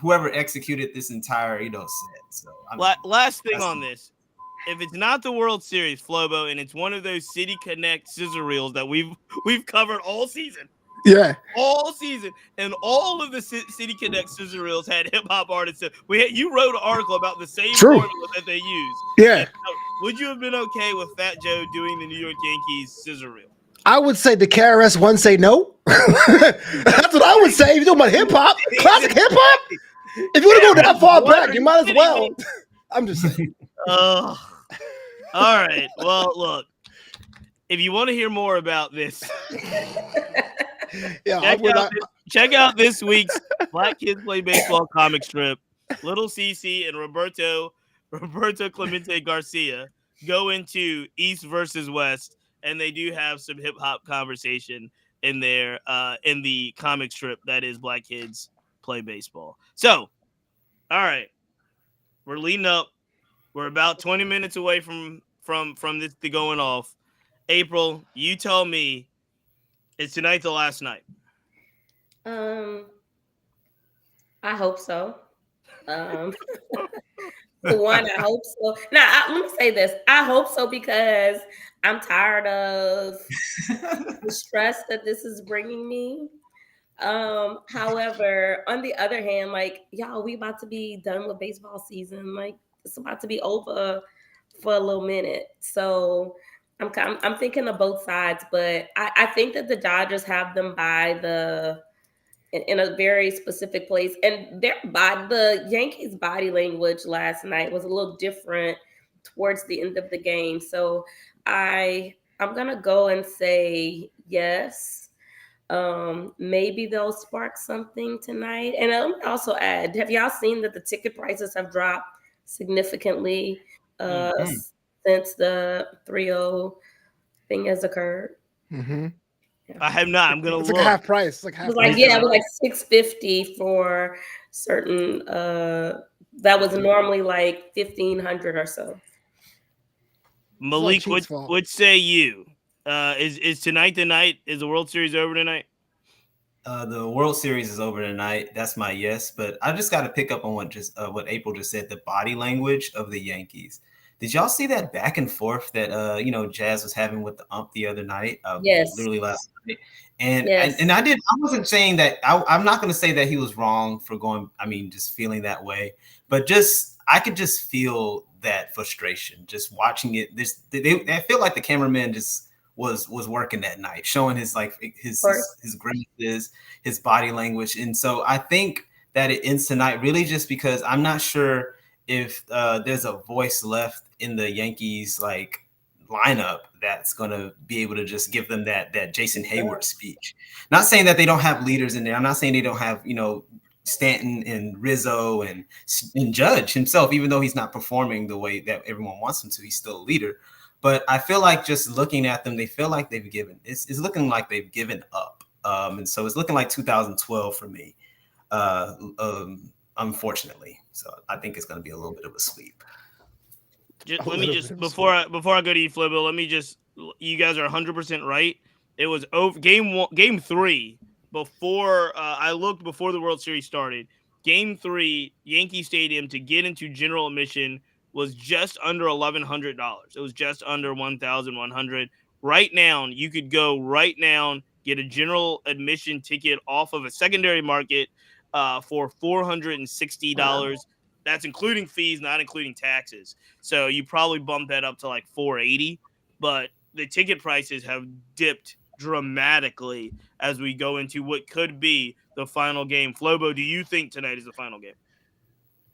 whoever executed this entire, set. So last thing on this, if it's not the World Series, Flobo, and it's one of those City Connect scissor reels that we've covered all season. Yeah, all season, and all of the City Connect scissor reels had hip hop artists. You wrote an article about the same formula that they use. Yeah, would you have been okay with Fat Joe doing the New York Yankees scissor reel? I would say the KRS One say no. That's what I would say. If you're talking about hip hop, classic hip hop. If you want to go that far back, you might as well. I'm just saying. All right. Well, look. If you want to hear more about this, check out this week's Black Kids Play Baseball comic strip. Little Cece and Roberto Clemente Garcia go into East versus West. And they do have some hip hop conversation in there in the comic strip that is Black Kids Play Baseball. So, all right, we're leading up. We're about 20 minutes away from this to going off. April, you tell me, is tonight the last night? I hope so. Um, one, I hope so. Now, let me say this: I hope so because I'm tired of the stress that this is bringing me. However, on the other hand, like y'all, we about to be done with baseball season. Like it's about to be over for a little minute. So I'm thinking of both sides, but I think that the Dodgers have them by in a very specific place, and the Yankees' body language last night was a little different towards the end of the game. So I'm gonna go and say yes. Maybe they'll spark something tonight. And let me also add, have y'all seen that the ticket prices have dropped significantly since the 3-0 thing has occurred? Mm-hmm. Yeah. I have not. I'm gonna It's like a look. half price. It's like It half was like, price. yeah, it was like $650 for certain that was normally like $1,500 or so. It's all Malik, cheats fault. what say you? Is tonight the night? Is the World Series over tonight? The World Series is over tonight. That's my yes, but I just got to pick up on what April just said. The body language of the Yankees. Did y'all see that back and forth that Jazz was having with the ump the other night? Yes. Literally last night. And Yes. I did. I wasn't saying that. I'm not going to say that he was wrong for going. I mean, just feeling that way, but just I could just feel that frustration just watching it. I feel like the cameraman just was working that night, showing his his grimaces, his body language, and so I think that it ends tonight really just because I'm not sure if there's a voice left in the Yankees lineup that's going to be able to just give them that Jason Hayward speech. Not saying that they don't have leaders in there. I'm not saying they don't have Stanton and Rizzo and Judge himself, even though he's not performing the way that everyone wants him to, he's still a leader. But I feel like just looking at them, they feel like it's looking like they've given up. And so it's looking like 2012 for me, unfortunately. So I think it's going to be a little bit of a sweep. Let me just before I go to you, Flibbo. Let me just. You guys are 100% right. It was over game 3 before I looked before the World Series started. Game 3, Yankee Stadium to get into general admission was just under $1,100. It was just under $1,100. Right now, you could go right now, get a general admission ticket off of a secondary market for $460. That's including fees, not including taxes. So you probably bump that up to like $480. But the ticket prices have dipped dramatically as we go into what could be the final game. Flobo, do you think tonight is the final game?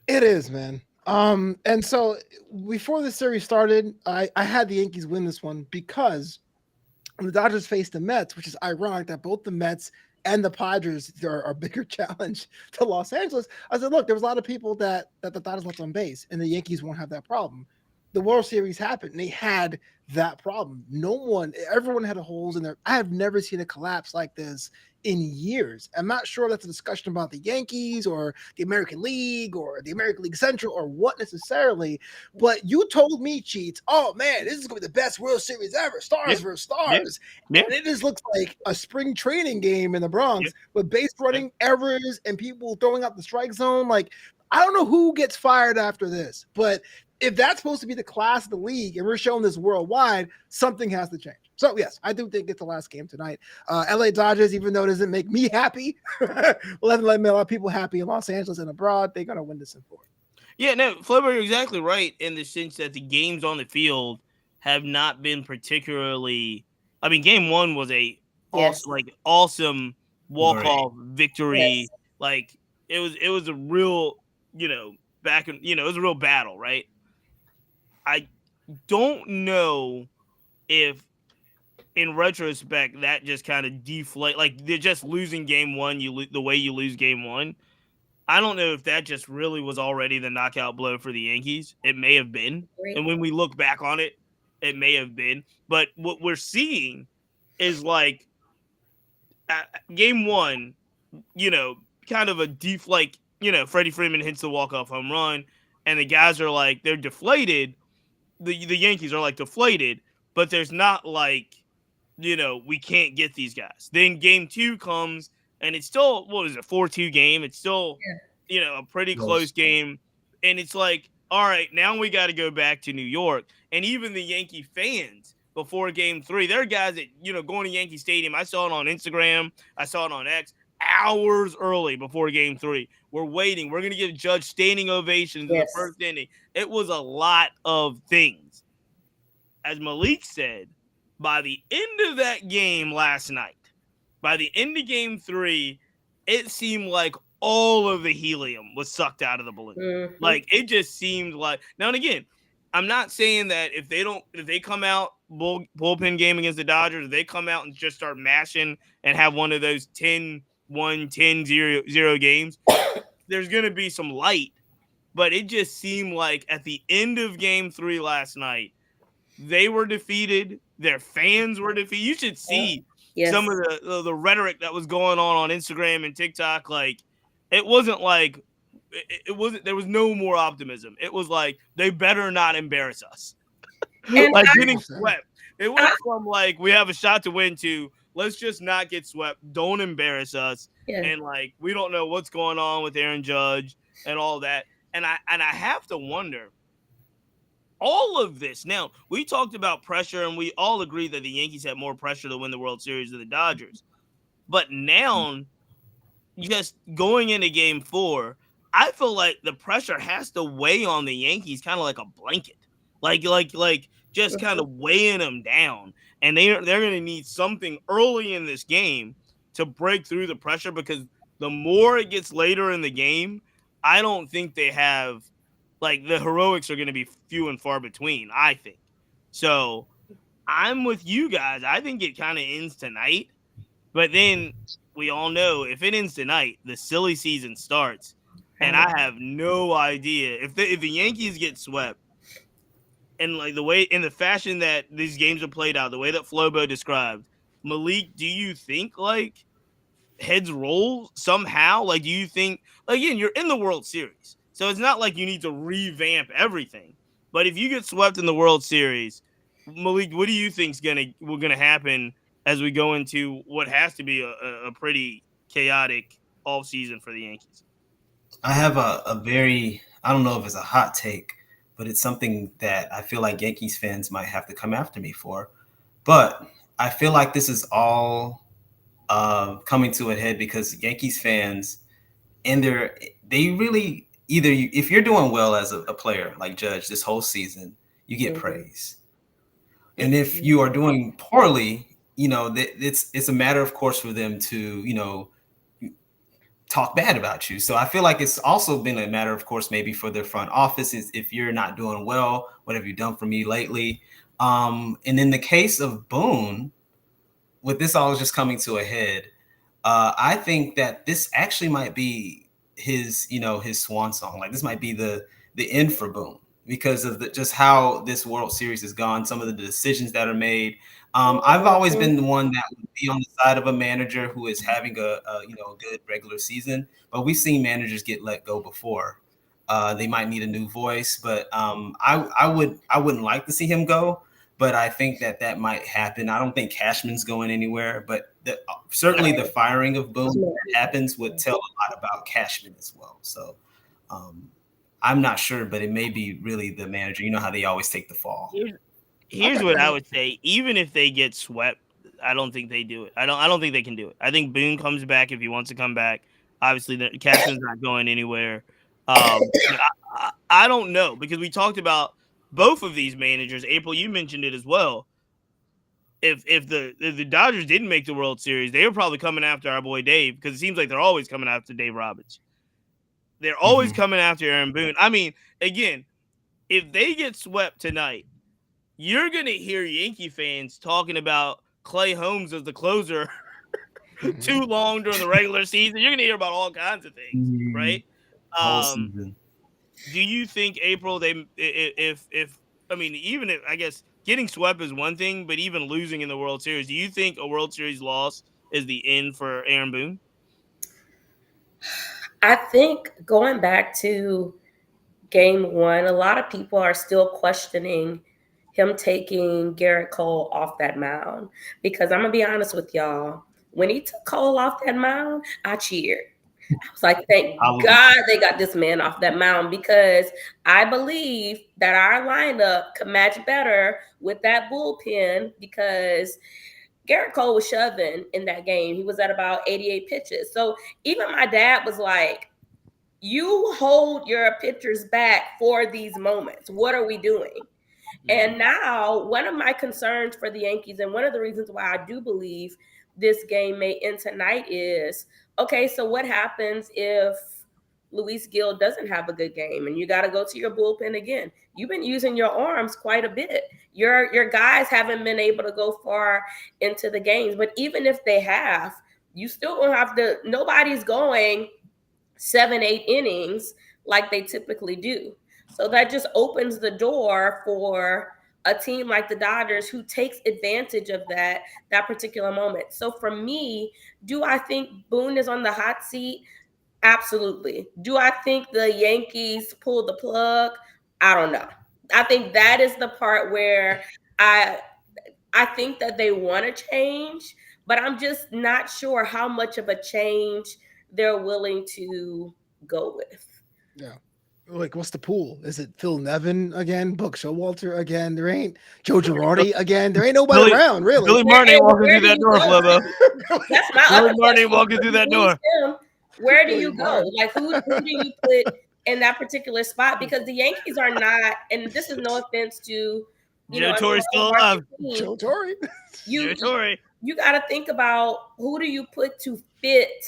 It is, man. And so before the series started, I had the Yankees win this one because when the Dodgers faced the Mets, which is ironic that both the Mets and the Padres are a bigger challenge to Los Angeles. I said, look, there was a lot of people that the Dodgers left on base, and the Yankees won't have that problem. The World Series happened, and they had that problem. Everyone had holes in there. I have never seen a collapse like this in years. I'm not sure that's a discussion about the Yankees or the American League or the American League Central or what necessarily, but you told me, Cheats, oh man, this is going to be the best World Series ever, stars versus stars. Yeah. And it just looks like a spring training game in the Bronx with base running errors and people throwing out the strike zone. Like, I don't know who gets fired after this, but if that's supposed to be the class of the league and we're showing this worldwide, something has to change. So, yes, I do think it's the last game tonight. LA Dodgers, even though it doesn't make me happy, let a lot of people happy in Los Angeles and abroad, they're going to win this in 4. Yeah, no, Flubber, you're exactly right in the sense that the games on the field have not been particularly. I mean, game 1 was awesome walk-off victory. Yes. Like, it was a real, it was a real battle, right? I don't know if in retrospect that just kind of deflate, like they're just losing game 1, the way you lose game 1. I don't know if that just really was already the knockout blow for the Yankees. It may have been. And when we look back on it, it may have been. But what we're seeing is like game 1, kind of a Freddie Freeman hits the walk-off home run and the guys are like, they're deflated. The Yankees are like deflated, but there's not like, we can't get these guys. Then game 2 comes and it's still, what was it, 4-2 game? It's still a pretty close game. And it's like, all right, now we got to go back to New York. And even the Yankee fans before game 3, there are guys that, going to Yankee Stadium. I saw it on Instagram. I saw it on X hours early before game 3. We're waiting. We're going to give Judge standing ovations in the first inning. It was a lot of things. As Malik said, by the end of that game last night, by the end of game 3, it seemed like all of the helium was sucked out of the balloon. Mm-hmm. Like, it just seemed like, now and again, I'm not saying that if they come out bullpen game against the Dodgers, if they come out and just start mashing and have one of those 10-1, 10-0 games, there's going to be some light. But it just seemed like at the end of game 3 last night, they were defeated. Their fans were defeated. You should see some of the rhetoric that was going on Instagram and TikTok. Like, it wasn't like it wasn't. There was no more optimism. It was like, they better not embarrass us. Like getting swept. It went from like, we have a shot to win to, let's just not get swept. Don't embarrass us. Yeah. And like, we don't know what's going on with Aaron Judge and all that. And I have to wonder. All of this. Now, we talked about pressure, and we all agree that the Yankees had more pressure to win the World Series than the Dodgers. But now, just going into game 4, I feel like the pressure has to weigh on the Yankees kind of like a blanket. Like just kind of weighing them down. And they're going to need something early in this game to break through the pressure, because the more it gets later in the game, I don't think they have, like, the heroics are going to be few and far between, I think. So I'm with you guys. I think it kind of ends tonight. But then we all know if it ends tonight, the silly season starts. And I have no idea if the Yankees get swept, and like in the fashion that these games are played out, the way that Flobo described, Malik, do you think like heads roll somehow? Like, do you think, again, you're in the World Series, so it's not like you need to revamp everything. But if you get swept in the World Series, Malik, what do you think's gonna happen as we go into what has to be a pretty chaotic offseason for the Yankees? I have a very, I don't know if it's a hot take, but it's something that I feel like Yankees fans might have to come after me for. But I feel like this is all coming to a head because Yankees fans, they really, if you're doing well as a player like Judge this whole season, you get praise. And if you are doing poorly, it's a matter, of course, for them to, talk bad about you. So I feel like it's also been a matter, of course, maybe for their front offices. If you're not doing well, what have you done for me lately? And in the case of Boone, with this all just coming to a head, I think that this actually might be his swan song. Like, this might be the end for Boone because of just how this World Series has gone, some of the decisions that are made. I've always been the one that would be on the side of a manager who is having a good regular season, but we've seen managers get let go before. They might need a new voice, but I wouldn't like to see him go, but I think that might happen. I don't think Cashman's going anywhere, but certainly the firing of Boone that happens would tell a lot about Cashman as well. So I'm not sure, but it may be really the manager. You know how they always take the fall. Here's what I would say. Even if they get swept, I don't think they do it. I don't think they can do it. I think Boone comes back if he wants to come back. Obviously, Cashman's not going anywhere. I don't know, because we talked about both of these managers. April, you mentioned it as well. If the Dodgers didn't make the World Series, they were probably coming after our boy Dave, because it seems like they're always coming after Dave Roberts. They're always coming after Aaron Boone. I mean, again, if they get swept tonight, you're going to hear Yankee fans talking about Clay Holmes as the closer too long during the regular season. You're going to hear about all kinds of things, right? Do you think, April, even if, I guess, getting swept is one thing, but even losing in the World Series, do you think a World Series loss is the end for Aaron Boone? I think going back to game 1, a lot of people are still questioning him taking Garrett Cole off that mound, because I'm going to be honest with y'all. When he took Cole off that mound, I cheered. I was like, thank God they got this man off that mound, because I believe that our lineup could match better with that bullpen, because Garrett Cole was shoving in that game. He was at about 88 pitches. So even my dad was like, you hold your pitchers back for these moments. What are we doing? And now, one of my concerns for the Yankees, and one of the reasons why I do believe this game may end tonight, is okay, so what happens if Luis Gil doesn't have a good game and you got to go to your bullpen again? You've been using your arms quite a bit. Your guys haven't been able to go far into the games, but even if they have, you still don't have to. Nobody's going 7-8 innings like they typically do. So that just opens the door for a team like the Dodgers, who takes advantage of that particular moment. So for me, do I think Boone is on the hot seat? Absolutely. Do I think the Yankees pulled the plug? I don't know. I think that is the part where I think that they want to change, but I'm just not sure how much of a change they're willing to go with. Yeah. Like, what's the pool? Is it Phil Nevin again? Buck Showalter again? There ain't Joe Girardi again. There ain't nobody around, really. Billy Martin ain't walking through that door, Flobo. That's my Billy other Martin ain't question. walking through that door. Where do you go? Like, who do you put in that particular spot? Because the Yankees are not, and this is no offense to Joe Torre's still alive. Joe Torre. Joe Torre. You got to think about, who do you put to fit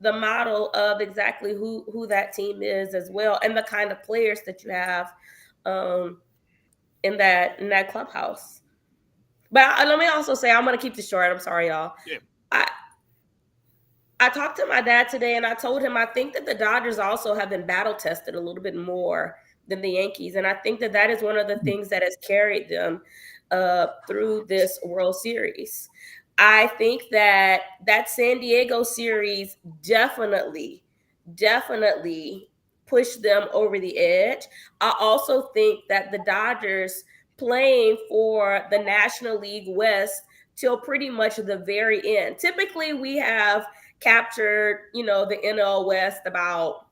the model of exactly who that team is as well, and the kind of players that you have in that clubhouse. But let me also say, I'm going to keep this short. I'm sorry, y'all. Yeah. I talked to my dad today, and I told him I think that the Dodgers also have been battle tested a little bit more than the Yankees. And I think that that is one of the things that has carried them through this World Series. I think that San Diego series definitely pushed them over the edge. I also think that the Dodgers playing for the National League West till pretty much the very end. Typically, we have captured, the NL West about,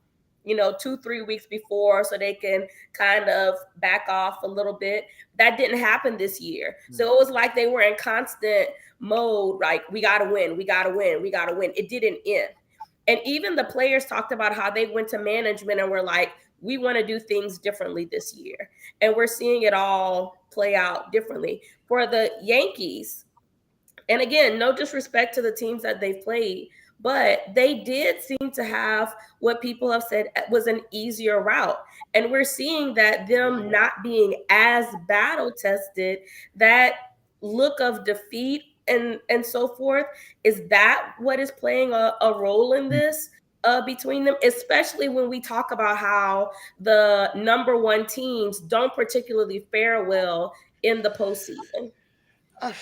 2-3 weeks before, so they can kind of back off a little bit. That didn't happen this year. So it was like they were in constant mode, like, we got to win, we got to win, we got to win. It didn't end. And even the players talked about how they went to management and were like, we want to do things differently this year. And we're seeing it all play out differently. For the Yankees, and again, no disrespect to the teams that they've played, but they did seem to have what people have said was an easier route. And we're seeing that them not being as battle tested, that look of defeat and so forth, is that what is playing a role in this between them, especially when we talk about how the number one teams don't particularly fare well in the postseason? I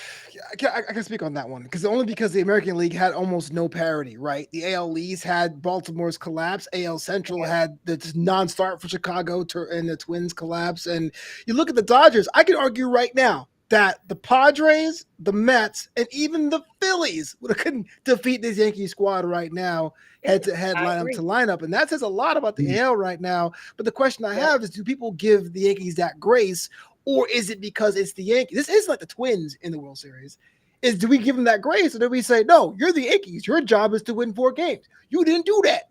can speak on that one because the American League had almost no parity, right? The AL East had Baltimore's collapse. AL Central had the non-start for Chicago and the Twins collapse. And you look at the Dodgers, I can argue right now that the Padres, the Mets, and even the Phillies couldn't defeat this Yankee squad right now, head-to-head, lineup. And that says a lot about the AL right now. But the question I have is, do people give the Yankees that grace? Or is it because it's the Yankees? This is like the Twins in the World Series. Do we give them that grace, or do we say, no, you're the Yankees. Your job is to win 4 games. You didn't do that.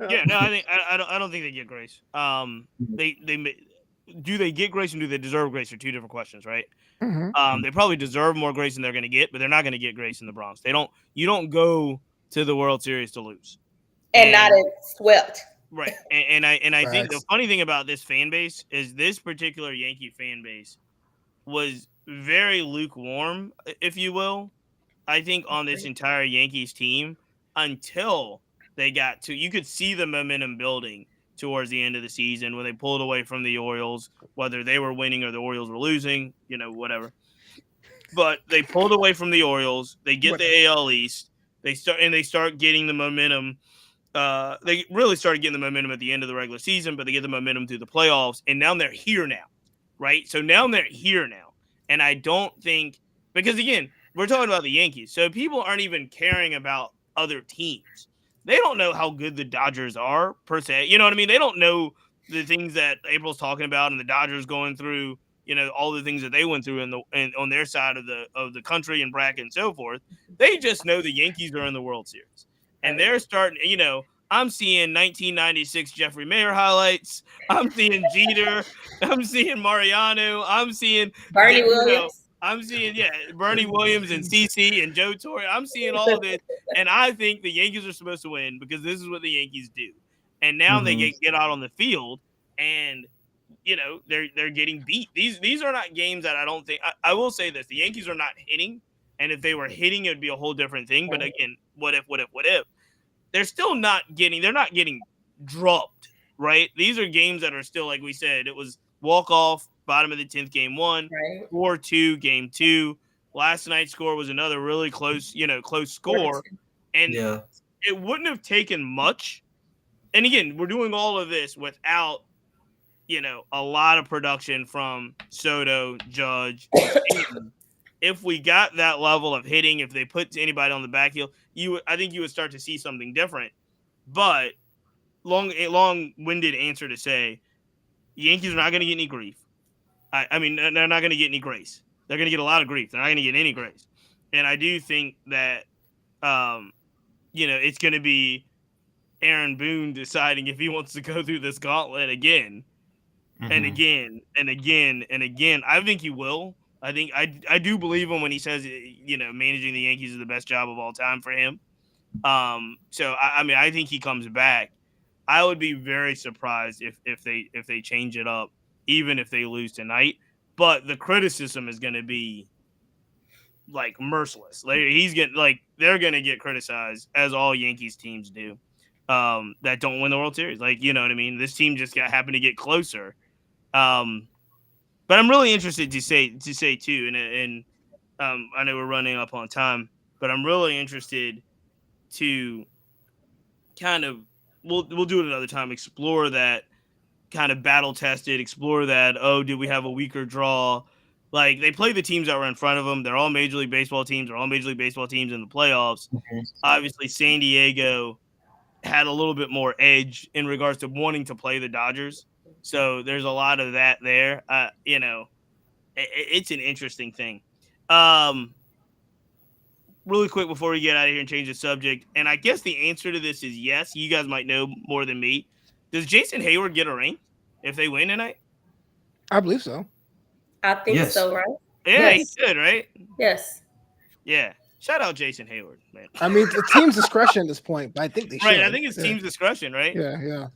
Yeah, no, I don't think they get grace. Do they get grace and do they deserve grace are two different questions, right? Mm-hmm. They probably deserve more grace than they're going to get, but they're not going to get grace in the Bronx. You don't go to the World Series to lose and not swept. Right. And I think the funny thing about this fan base is this particular Yankee fan base was very lukewarm, if you will, I think, on this entire Yankees team until they got to, you could see the momentum building towards the end of the season when they pulled away from the Orioles, whether they were winning or the Orioles were losing, whatever. But they pulled away from the Orioles. They get the AL East. They start getting the momentum. They really started getting the momentum at the end of the regular season, but they get the momentum through the playoffs, and now they're here now, right? So now they're here now, and I don't think, because again, we're talking about the Yankees, so people aren't even caring about other teams. they don't know how good the Dodgers are per se. You know what I mean? They don't know the things that April's talking about and the Dodgers going through. You know, all the things that they went through on their side of the country and bracket and so forth. They just know the Yankees are in the World Series, and they're starting. You know, I'm seeing 1996 Jeffrey Mayer highlights. I'm seeing Jeter. I'm seeing Mariano. I'm seeing Bernie Williams. I'm seeing Bernie Williams and CC and Joe Torre. I'm seeing all of this, and I think the Yankees are supposed to win because this is what the Yankees do. And now they get out on the field, and you know they're getting beat. These are not games that I don't think. I will say this: the Yankees are not hitting, and if they were hitting, it would be a whole different thing. But again, what if? They're still not getting. They're not getting dropped, right? These are games that are still, like we said, it was walk off, bottom of the 10th, game 1, 4-2, game 2. Last night's score was another really close, close score, and it wouldn't have taken much. And again, we're doing all of this without, a lot of production from Soto, Judge. If we got that level of hitting, if they put anybody on the backfield, I think you would start to see something different. But long-winded answer to say, Yankees are not going to get any grief. I mean, they're not going to get any grace. They're going to get a lot of grief. They're not going to get any grace. And I do think that, it's going to be Aaron Boone deciding if he wants to go through this gauntlet again and again and again and again. I think he will. I think I do believe him when he says, managing the Yankees is the best job of all time for him. So I think he comes back. I would be very surprised if they change it up, even if they lose tonight. But the criticism is going to be like merciless. They're going to get criticized, as all Yankees teams do, that don't win the World Series. Like, you know what I mean? This team just happened to get closer. But I'm really interested to say too, and I know we're running up on time, but I'm really interested to kind of we'll do it another time. Explore that kind of battle tested. Explore that. Oh, did we have a weaker draw? Like, they play the teams that were in front of them. They're all Major League Baseball teams. They're all Major League Baseball teams in the playoffs. Obviously, San Diego had a little bit more edge in regards to wanting to play the Dodgers. So there's a lot of that there. It's an interesting thing. Really quick before we get out of here and change the subject, and I guess the answer to this is yes. You guys might know more than me. Does Jason Hayward get a ring if they win tonight? I believe so. I think so, right? Yeah, yes. He should, right? Yes. Yeah. Shout out Jason Hayward, man. I mean, the team's discretion at this point, but I think they should. Right, I think it's team's discretion, right? Yeah.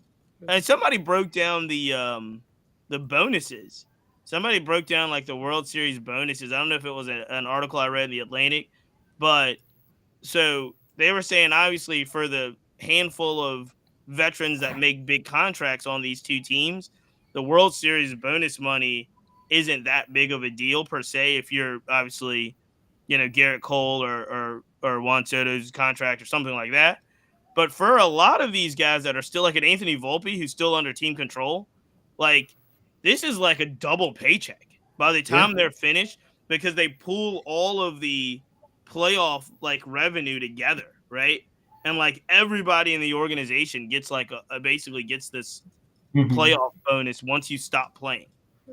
And somebody broke down the bonuses. Somebody broke down like the World Series bonuses. I don't know if it was an article I read in the Atlantic, but so they were saying obviously for the handful of veterans that make big contracts on these two teams, the World Series bonus money isn't that big of a deal per se. If you're obviously, Garrett Cole or Juan Soto's contract or something like that. But for a lot of these guys that are still like an Anthony Volpe, who's still under team control, like this is like a double paycheck by the time they're finished, because they pool all of the playoff like revenue together, right? And like everybody in the organization gets like basically gets this playoff bonus once you stop playing.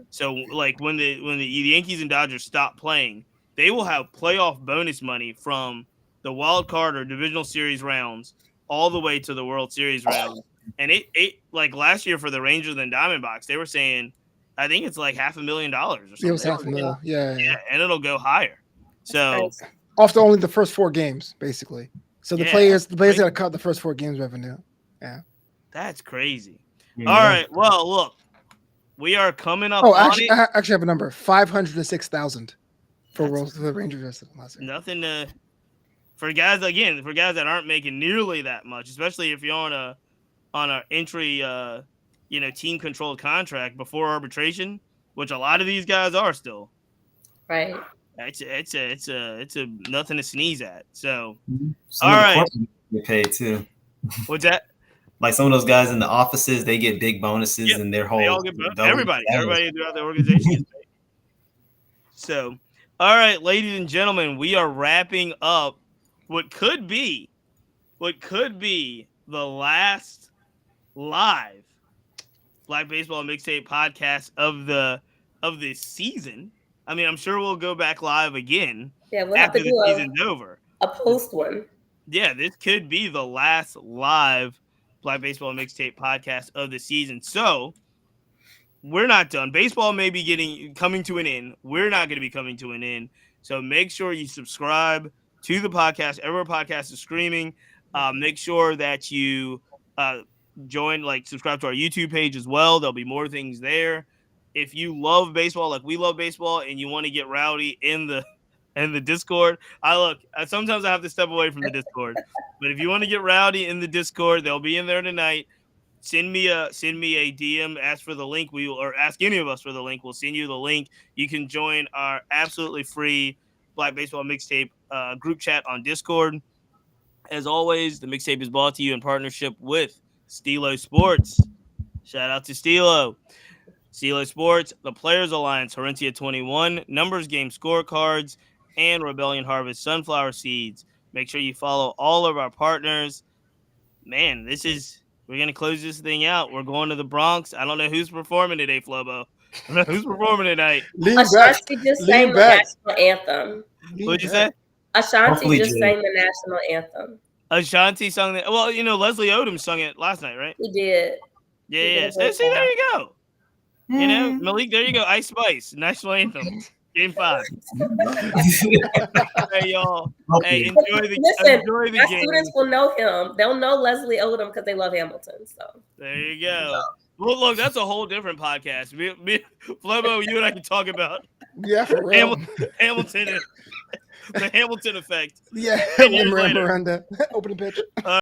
So like when the Yankees and Dodgers stop playing, they will have playoff bonus money from the wild card or divisional series rounds all the way to the World Series round. And it like last year for the Rangers and Diamondbacks, they were saying, I think it's like $500,000 or something. It was $500,000. Yeah. And it'll go higher. So after only the first 4 games, basically. So the players got to cut the first 4 games revenue. Yeah. That's crazy. Yeah. All right. Well, look, we are coming up. I actually have a number: 506,000 for the Rangers last year. Nothing to for guys that aren't making nearly that much, especially if you're on a entry team controlled contract before arbitration, which a lot of these guys are still. Right. It's a nothing to sneeze at. So, all right, get paid too. What's that? Like some of those guys in the offices, they get big bonuses in their whole. They all get everybody throughout the organization is paid. So, all right, ladies and gentlemen, we are wrapping up what could be what could be the last live Black Baseball Mixtape podcast of the season. I mean, I'm sure we'll go back live again We'll have after to the do season's over. a post one. Yeah, this could be the last live Black Baseball Mixtape podcast of the season. So we're not done. Baseball may be coming to an end. We're not going to be coming to an end. So make sure you subscribe to the podcast. Every podcast is streaming. Make sure that you subscribe to our YouTube page as well. There'll be more things there. If you love baseball, like we love baseball, and you want to get rowdy in the Discord, sometimes I have to step away from the Discord. But if you want to get rowdy in the Discord, they'll be in there tonight. Send me a DM, ask for the link. Or ask any of us for the link. We'll send you the link. You can join our absolutely free Black Baseball Mixtape group chat on Discord. As always, the mixtape is brought to you in partnership with Stilo Sports. Shout out to Stilo. Stilo Sports, the Players Alliance, Horentia 21, Numbers Game Scorecards, and Rebellion Harvest Sunflower Seeds. Make sure you follow all of our partners. Man, we're going to close this thing out. We're going to the Bronx. I don't know who's performing today, Flobo. I don't know who's performing tonight. Ashanti just sang the national anthem. What'd you say? Ashanti just sang the national anthem. Ashanti sung that. Well, Leslie Odom sung it last night, right? He did. Yeah. See, there you go. Malik, there you go. Ice Spice, national anthem, Game 5. Hey, y'all. Hey, enjoy the game. Students will know him. They'll know Leslie Odom because they love Hamilton. So there you go. Well, look, that's a whole different podcast. Flobo, you and I can talk about Hamilton, the Hamilton effect. Yeah, Miranda, opening pitch.